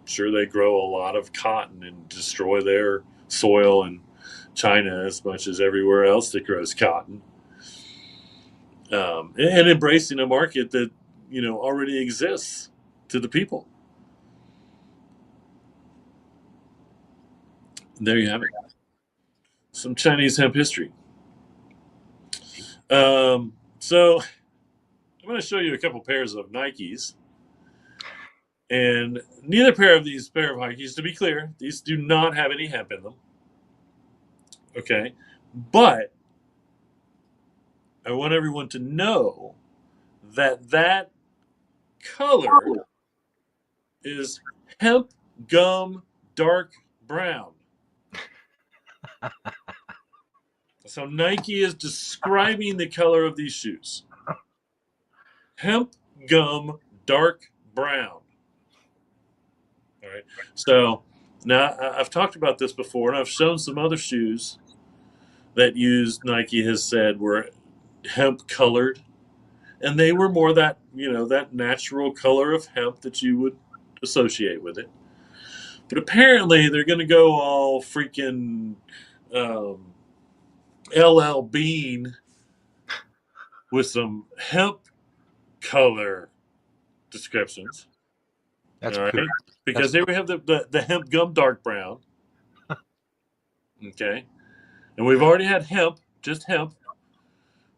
sure they grow a lot of cotton and destroy their soil in China as much as everywhere else that grows cotton, and embracing a market that already exists to the people. And there you have it. Some Chinese hemp history. So I'm going to show you a couple pairs of Nikes. And neither pair of Nikes, to be clear, these do not have any hemp in them. Okay. But I want everyone to know that color is hemp gum dark brown. So Nike is describing the color of these shoes. Hemp gum dark brown. All right. So now I've talked about this before, and I've shown some other shoes that Nike has said were hemp colored, and they were more that that natural color of hemp that you would associate with it. But apparently, they're going to go all freaking LL Bean with some hemp color descriptions. That's All poop. right, because there we have the hemp gum dark brown. Okay, and we've already had hemp, just hemp,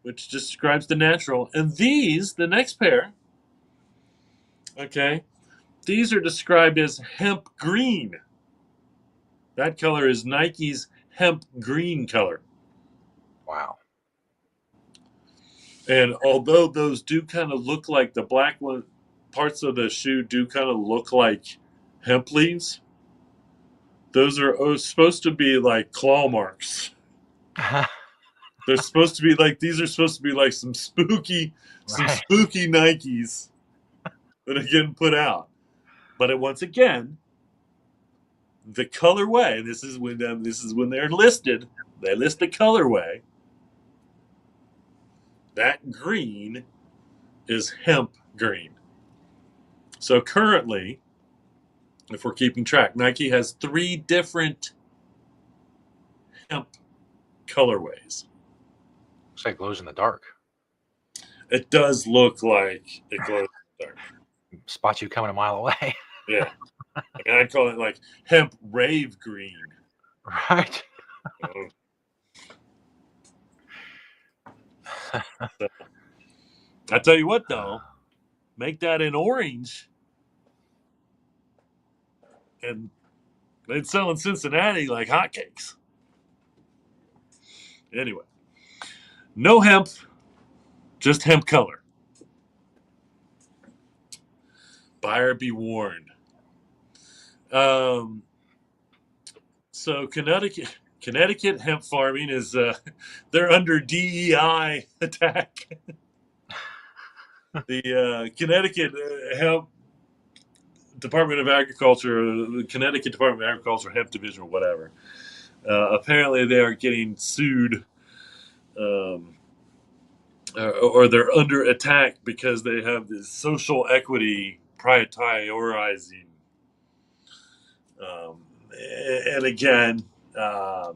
which describes the natural. And the next pair, okay, these are described as hemp green. That color is Nike's hemp green color. Wow. And although those do kind of look like the black one, parts of the shoe do kind of look like hemp leaves. Those are supposed to be like claw marks. They're supposed to be like, these are supposed to be like some spooky Right. Nikes that are getting put out. But once again, the colorway. This is when they're listed. They list the colorway. That green is hemp green. So currently, if we're keeping track, Nike has 3 different hemp colorways. Looks like glows in the dark. It does look like it glows in the dark. spot you coming a mile away. Yeah. Like, I'd call it like hemp rave green. Right. Oh. So, I tell you what, though, make that in orange, and they'd sell in Cincinnati like hotcakes. Anyway, no hemp, just hemp color. Buyer be warned. Um, so Connecticut hemp farming is they're under DEI attack. The Connecticut hemp Department of Agriculture, the Connecticut Department of Agriculture Hemp Division, or whatever. Apparently, they are getting sued, um, or they're under attack because they have this social equity prioritizing. Um, and again, all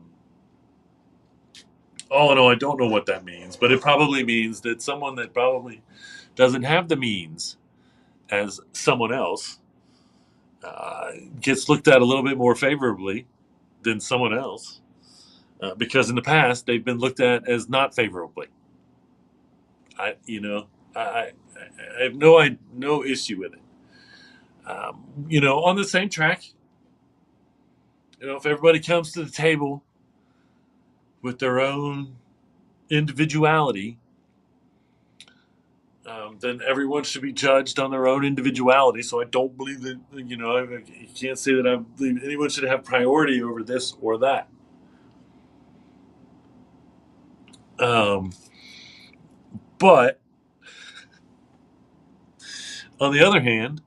in all, I don't know what that means, but it probably means that someone that probably doesn't have the means as someone else gets looked at a little bit more favorably than someone else because in the past they've been looked at as not favorably. I, you know, I have no issue with it. On the same track, if everybody comes to the table with their own individuality, then everyone should be judged on their own individuality. So I don't believe that, you can't say that I believe anyone should have priority over this or that. But on the other hand,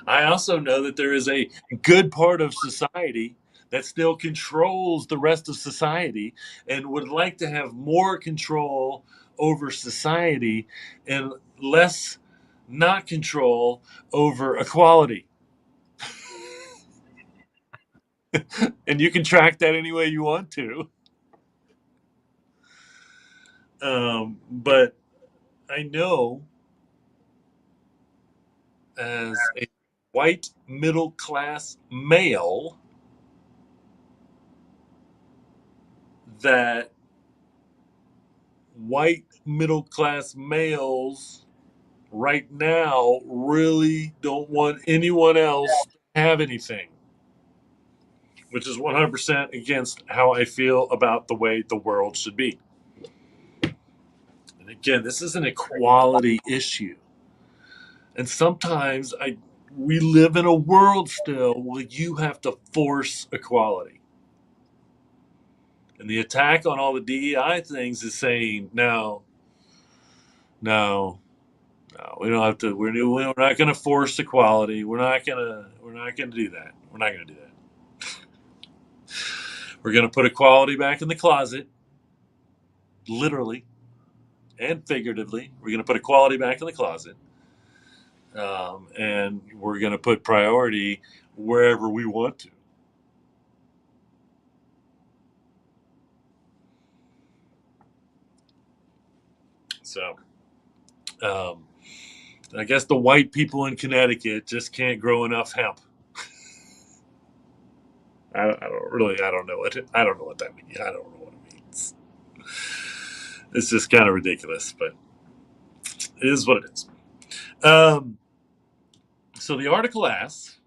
I also know that there is a good part of society that still controls the rest of society and would like to have more control over society and less not control over equality. And you can track that any way you want to. But I know as a white middle class male that white middle class males right now really don't want anyone else to have anything, which is 100% against how I feel about the way the world should be. And again, this is an equality issue. And sometimes we live in a world still where you have to force equality. And the attack on all the DEI things is saying, no, no, no, we don't have to. We're not going to force equality. We're not going to do that. We're not going to do that. We're going to put equality back in the closet, literally and figuratively. We're going to put equality back in the closet, and we're going to put priority wherever we want to. So, I guess the white people in Connecticut just can't grow enough hemp. I don't know what that means. I don't know what it means. It's just kind of ridiculous, but it is what it is. So the article asks,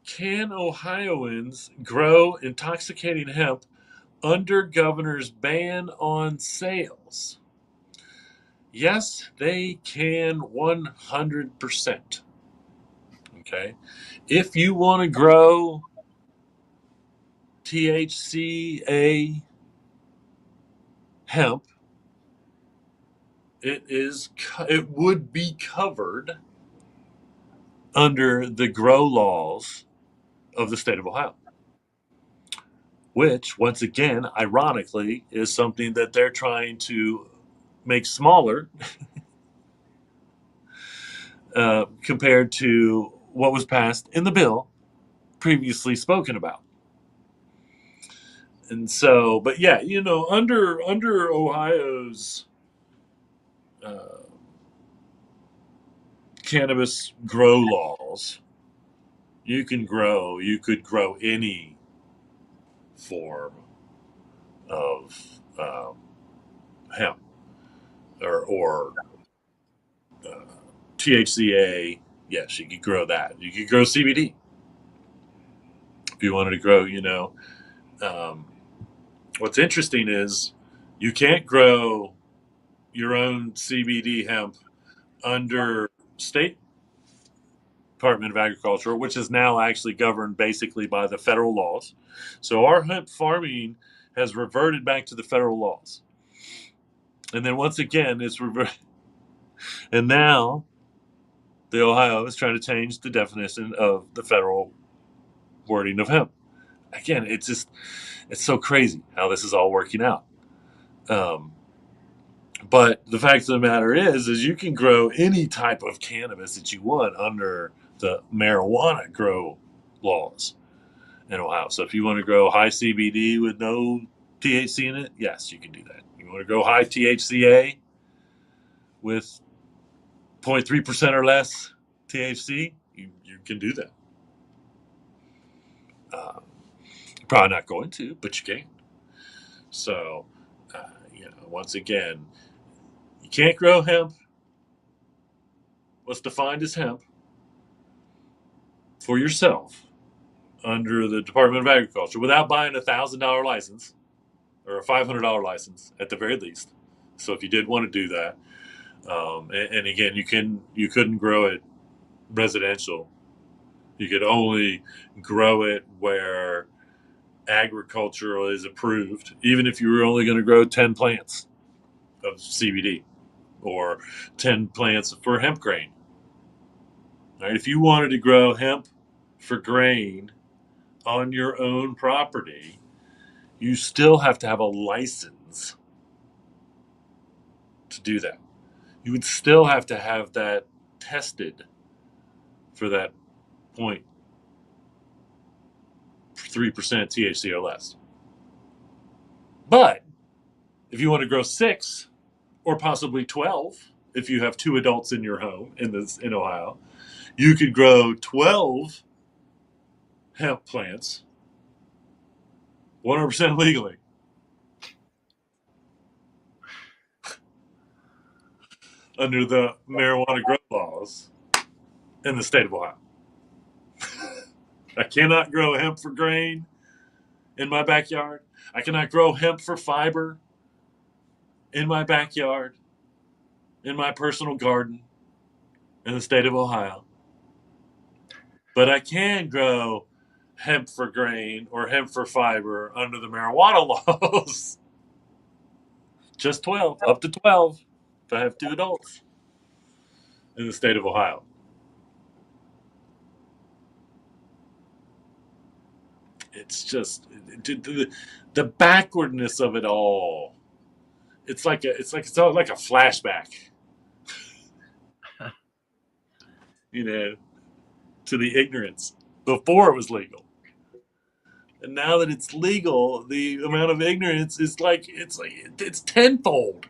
can Ohioans grow intoxicating hemp under governor's ban on sales? Yes, they can 100%. Okay. If you want to grow THCA hemp, it would be covered under the grow laws of the state of Ohio, which, once again, ironically, is something that they're trying to make smaller compared to what was passed in the bill previously spoken about. And so, but yeah, under Ohio's cannabis grow laws, you could grow any form of hemp or uh, THCA. Yes, you could grow that. You could grow CBD if you wanted to grow. Um, what's interesting is you can't grow your own CBD hemp under state Department of Agriculture, which is now actually governed basically by the federal laws. So our hemp farming has reverted back to the federal laws. And then once again, it's reverted. And now the Ohio is trying to change the definition of the federal wording of hemp. Again, it's so crazy how this is all working out. Um, but the fact of the matter is you can grow any type of cannabis that you want under the marijuana grow laws in Ohio. So if you want to grow high CBD with no THC in it, yes, you can do that. You want to grow high THCA with 0.3% or less THC, you can do that. You're probably not going to, but you can. So, once again, you can't grow hemp. What's defined as hemp for yourself under the Department of Agriculture without buying $1,000 license or a $500 license at the very least. So if you did want to do that, and again, you couldn't grow it residential. You could only grow it where agricultural is approved, even if you were only going to grow 10 plants of CBD or 10 plants for hemp grain. Right? If you wanted to grow hemp for grain on your own property, you still have to have a license to do that. You would still have to have that tested for that 0.3% THC or less. But if you want to grow 6 or possibly 12, if you have 2 adults in your home in Ohio, you could grow 12 hemp plants 100% legally. Under the marijuana grow laws in the state of Ohio. I cannot grow hemp for grain in my backyard. I cannot grow hemp for fiber in my backyard, in my personal garden in the state of Ohio. But I can grow hemp for grain or hemp for fiber under the marijuana laws. Just 12, up to 12 if I have 2 adults in the state of Ohio. It's just the backwardness of it all. It's like a flashback, to the ignorance before it was legal. And now that it's legal, the amount of ignorance is it's tenfold.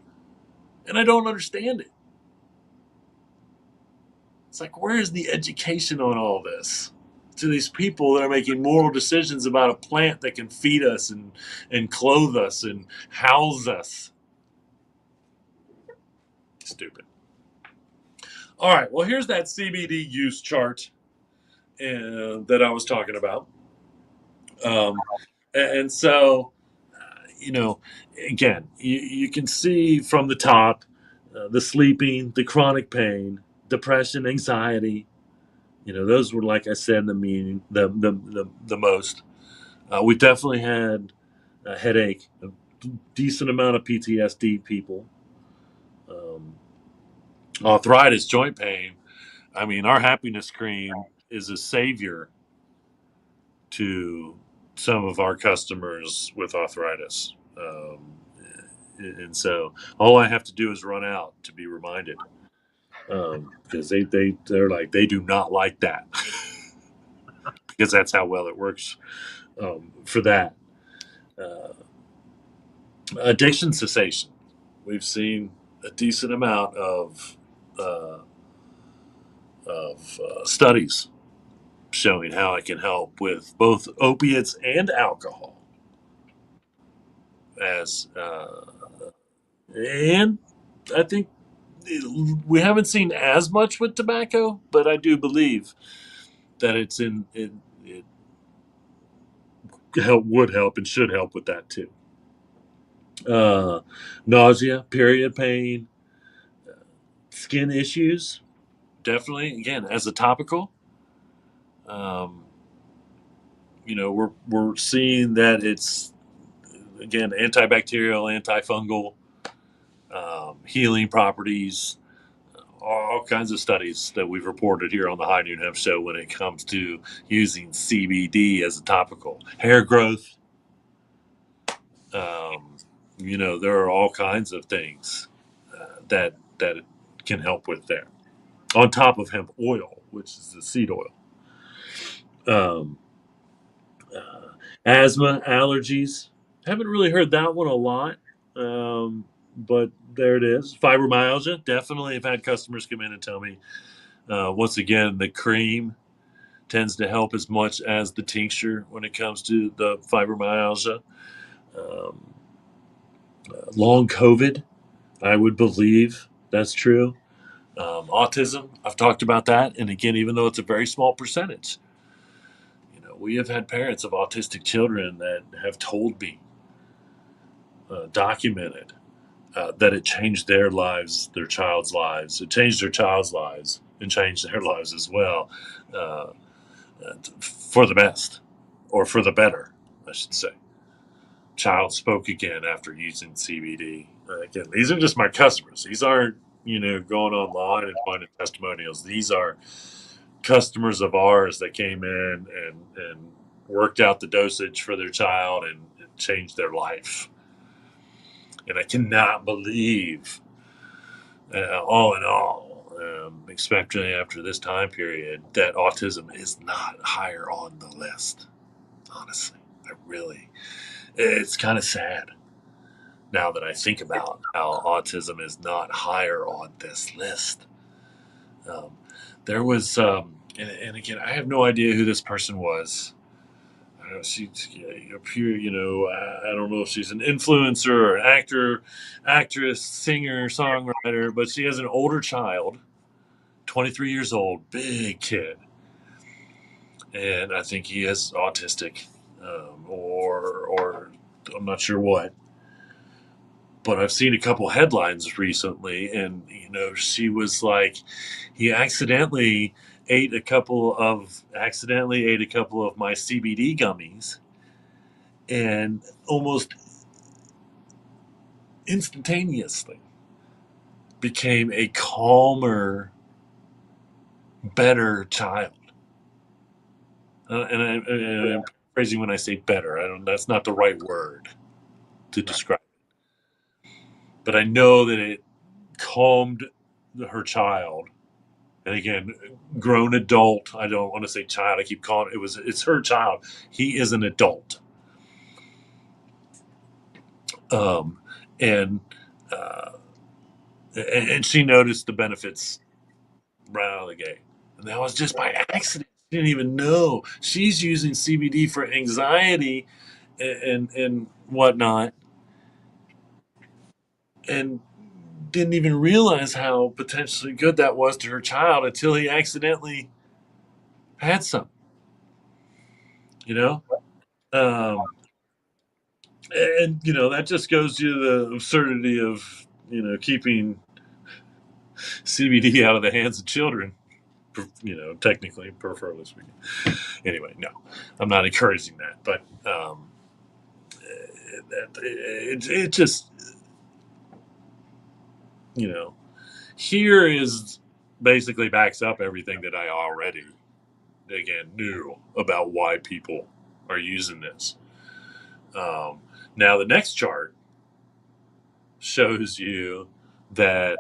And I don't understand it. It's like, where is the education on all this? To these people that are making moral decisions about a plant that can feed us and clothe us and house us. Stupid. All right, well, here's that CBD use chart that I was talking about. And so, again, you can see from the top the sleeping, the chronic pain, depression, anxiety. Those were, like I said in the meeting, the most. We definitely had a headache, a decent amount of PTSD people, arthritis, joint pain. I mean, our happiness cream is a savior to some of our customers with arthritis. And so all I have to do is run out to be reminded, because they're like, they do not like that because that's how well it works for that. Uh, Addiction cessation. We've seen a decent amount of studies showing how it can help with both opiates and alcohol. As and I think we haven't seen as much with tobacco, but I do believe that it would help and should help with that too. Uh, Nausea, period pain, skin issues, definitely. Again, as a topical, um, we're seeing that it's again antibacterial, antifungal, healing properties, all kinds of studies that we've reported here on the High Noon Hemp Show when it comes to using CBD as a topical. Hair growth, um, there are all kinds of things that it can help with there. On top of hemp oil, which is the seed oil. Um, uh, Asthma, allergies. Haven't really heard that one a lot, but there it is. Fibromyalgia. Definitely have had customers come in and tell me, once again, the cream tends to help as much as the tincture when it comes to the fibromyalgia. Um, Long COVID, I would believe that's true. Autism, I've talked about that. And again, even though it's a very small percentage, we have had parents of autistic children that have told me, documented, that it changed their lives, their child's lives. It changed their child's lives and changed their lives as well, uh, for the best or for the better, I should say. Child spoke again after using CBD. Again, these are just my customers. These aren't, going online and finding testimonials. These are customers of ours that came in and worked out the dosage for their child and changed their life. And I cannot believe, all in all, especially after this time period, that autism is not higher on the list. Honestly, it's kind of sad now that I think about how autism is not higher on this list. Um, there was, and again, I have no idea who this person was. I don't know, she appear, I don't know if she's an influencer or an actor, actress, singer, songwriter, but she has an older child, 23 years old, big kid, and I think he is autistic, or I'm not sure what. But I've seen a couple headlines recently, and she was like, he accidentally ate a couple of my CBD gummies, and almost instantaneously became a calmer, better child. And I'm paraphrasing when I say better. I don't. That's not the right word to describe it, but I know that it calmed her child. And again, grown adult. I don't want to say child. I keep calling it's her child. He is an adult. Um, and uh, and she noticed the benefits right out of the gate. And that was just by accident. She didn't even know. She's using CBD for anxiety and whatnot, and didn't even realize how potentially good that was to her child until he accidentally had some. You know, um, and that just goes to the absurdity of keeping CBD out of the hands of children. Technically, preferably speaking. Anyway, no, I'm not encouraging that, but it just you know here is basically backs up everything that I already again knew about why people are using this. Um, Now the next chart shows you that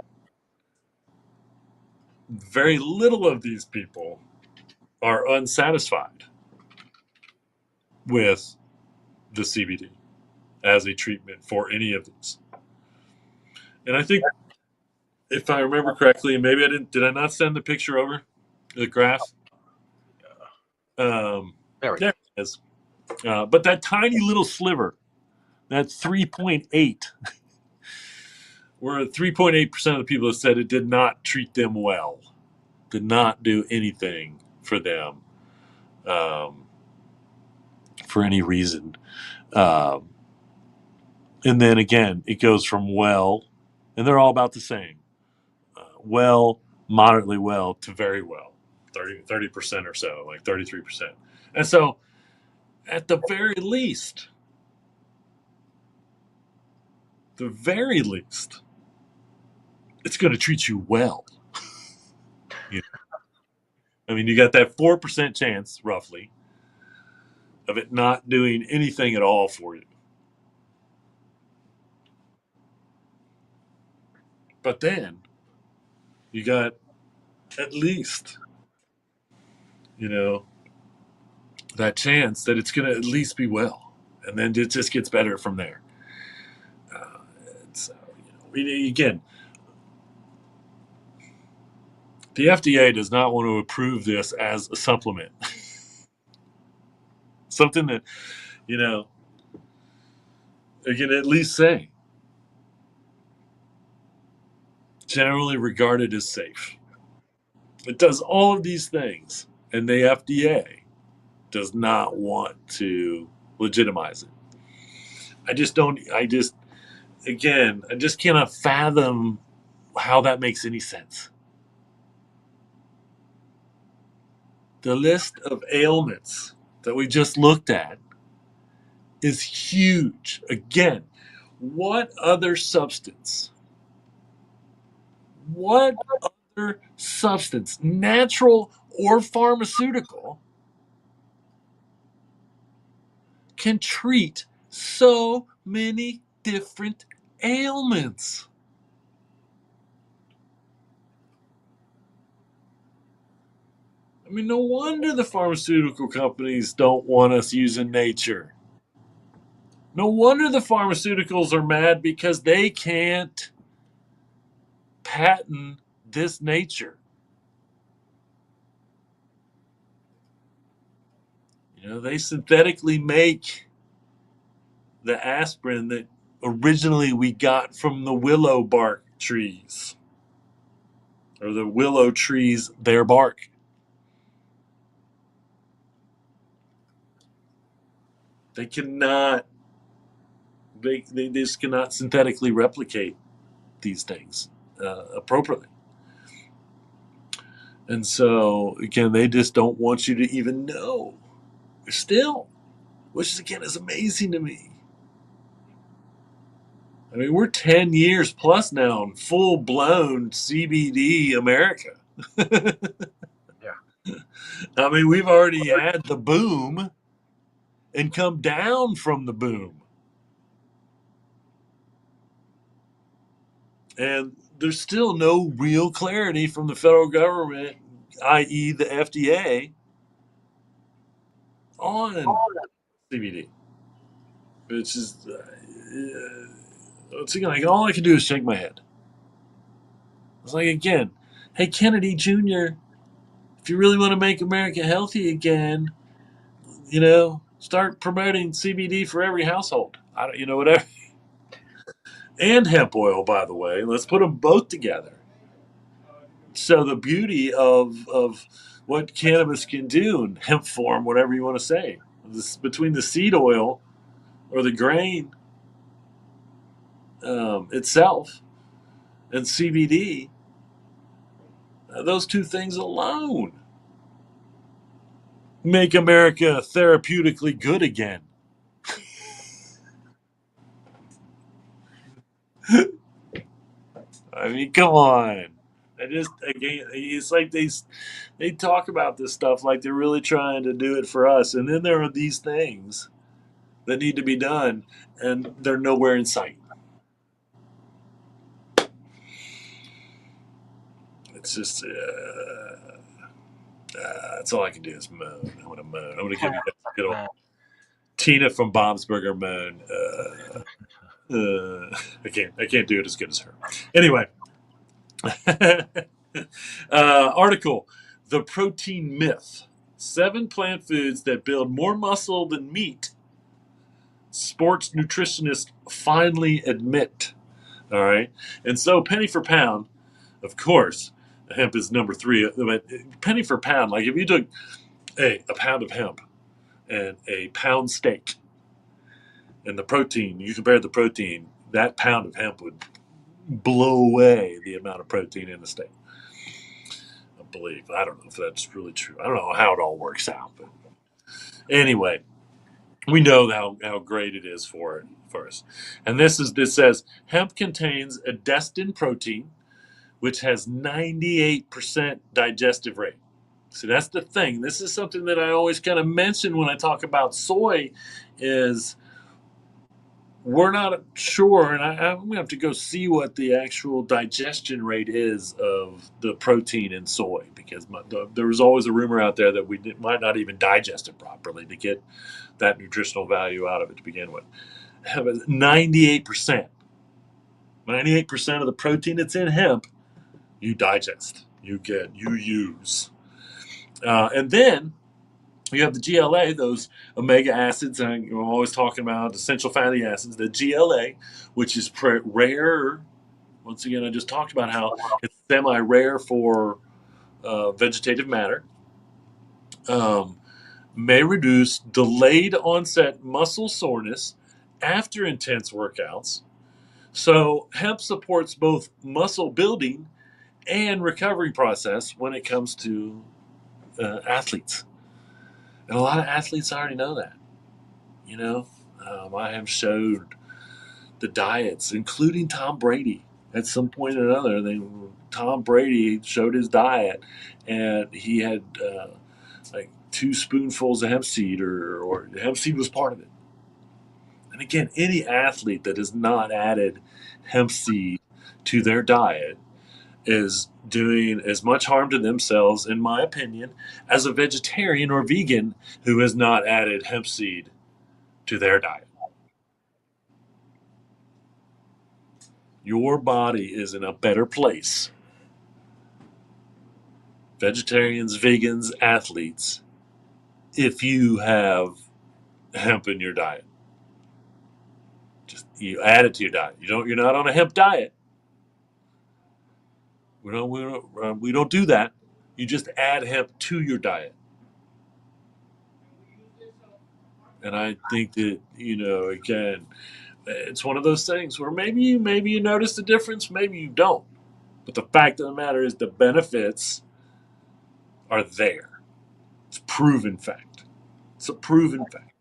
very little of these people are unsatisfied with the CBD as a treatment for any of these. And I think if I remember correctly, maybe I didn't. Did I not send the picture over? The graph. There we There go. it is. But that tiny little sliver, that 3.8, where 3.8% of the people have said it did not treat them well, did not do anything for them for any reason. Um, and then again, it goes from well, and they're all about the same. Well, moderately well to very well, 30% or so, like 33%. And so, at the very least, it's going to treat you well. You I mean, you got that 4% chance, roughly, of it not doing anything at all for you. But then you got at least, you know, that chance that it's going to at least be well. And then it just gets better from there. So, again, the FDA does not want to approve this as a supplement. Something that, they can at least say generally regarded as safe. It does all of these things, and the FDA does not want to legitimize it. I just cannot fathom how that makes any sense. The list of ailments that we just looked at is huge. Again, what other substance, natural or pharmaceutical, can treat so many different ailments? I mean, no wonder the pharmaceutical companies don't want us using nature. No wonder the pharmaceuticals are mad because they can't patent this nature. They synthetically make the aspirin that originally we got from the willow bark trees, or the willow trees, their bark. They cannot, they just cannot synthetically replicate these things appropriately. And so, again, they just don't want you to even know. Still, which is, again, is amazing to me. I mean, we're 10 years plus now in full blown CBD America. Yeah. I mean, we've already had the boom and come down from the boom. And there's still no real clarity from the federal government, i.e., the FDA, on CBD. Which is, it's like all I can do is shake my head. It's like, again, hey, Kennedy Jr., if you really want to make America healthy again, start promoting CBD for every household. Whatever. And hemp oil, by the way. Let's put them both together. So the beauty of what cannabis can do in hemp form, whatever you want to say, between the seed oil or the grain itself and CBD, those two things alone make America therapeutically good again. I mean, come on. Again, it's like they talk about this stuff like they're really trying to do it for us, and then there are these things that need to be done, and they're nowhere in sight. It's just that's all I can do is moan. I want to moan. I'm going to give you guys a good old Tina from Bob's Burger moan. I can't do it as good as her. Anyway, article: The protein myth. 7 plant foods that build more muscle than meat. Sports nutritionists finally admit. All right. And so, penny for pound, of course, hemp is number 3. But penny for pound, like if you took a pound of hemp and a pound steak and the protein, you compare the protein, that pound of hemp would blow away the amount of protein in the steak. I believe. I don't know if that's really true. I don't know how it all works out. But anyway, we know how great it is for us. And this says hemp contains a destin protein, which has 98% digestive rate. So that's the thing. This is something that I always kind of mention when I talk about soy is we're not sure, and I'm going to have to go see what the actual digestion rate is of the protein in soy because there was always a rumor out there that might not even digest it properly to get that nutritional value out of it to begin with. 98%. 98% of the protein that's in hemp, you digest, you use. And then you have the GLA, those omega acids, and I'm always talking about essential fatty acids, the GLA, which is rare. Once again, I just talked about how it's semi-rare for vegetative matter. May reduce delayed onset muscle soreness after intense workouts. So hemp supports both muscle building and recovery process when it comes to athletes. And a lot of athletes already know that. You know, I have showed the diets, including Tom Brady. At some point or another, Tom Brady showed his diet, and he had like 2 spoonfuls of hemp seed, or hemp seed was part of it. And again, any athlete that has not added hemp seed to their diet is doing as much harm to themselves, in my opinion, as a vegetarian or vegan who has not added hemp seed to their diet. Your body is in a better place. Vegetarians, vegans, athletes, if you have hemp in your diet. Just you add it to your diet. You're not on a hemp diet. We don't do that. You just add hemp to your diet. And I think that, again, it's one of those things where maybe you notice the difference, maybe you don't. But the fact of the matter is the benefits are there. It's proven fact. It's a proven fact.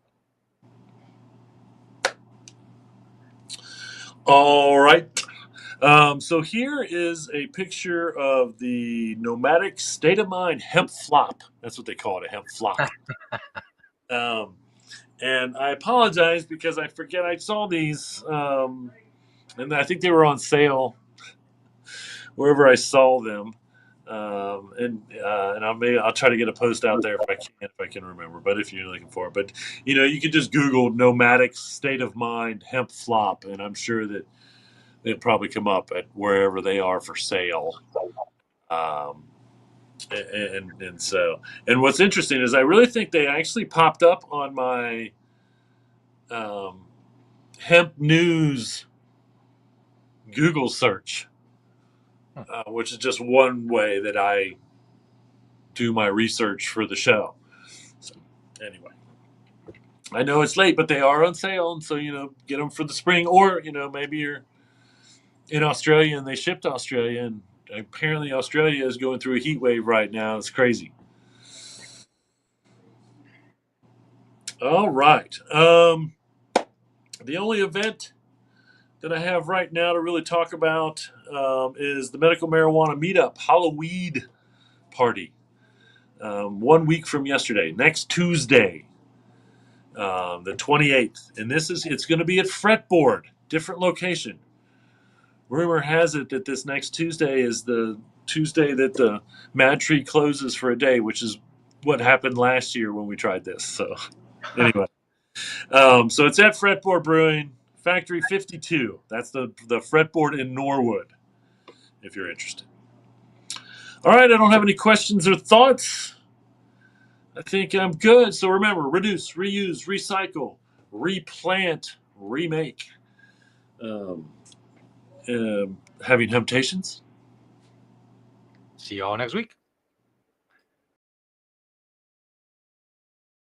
All right. So here is a picture of the nomadic state of mind hemp flop. That's what they call it, a hemp flop. um, and I apologize because I forget I saw these, and I think they were on sale wherever I saw them. And I'll try to get a post out there if I can remember. But if you're looking for it, but you can just Google nomadic state of mind hemp flop, and I'm sure that they'll probably come up at wherever they are for sale. Um, and what's interesting is I really think they actually popped up on my um, hemp news Google search, which is just one way that I do my research for the show. So anyway, I know it's late, but they are on sale, and so get them for the spring, or maybe you're in Australia and they ship to Australia, and apparently Australia is going through a heat wave right now. It's crazy. All right. The only event that I have right now to really talk about is the medical marijuana meetup Halloween party. 1 week from yesterday, next Tuesday, the 28th, and it's going to be at Fretboard, different location. Rumor has it that this next Tuesday is the Tuesday that the Mad Tree closes for a day, which is what happened last year when we tried this. So anyway, so it's at Fretboard Brewing, Factory 52. That's the Fretboard in Norwood, if you're interested. All right, I don't have any questions or thoughts. I think I'm good. So remember, reduce, reuse, recycle, replant, remake. Um, having temptations. See y'all next week.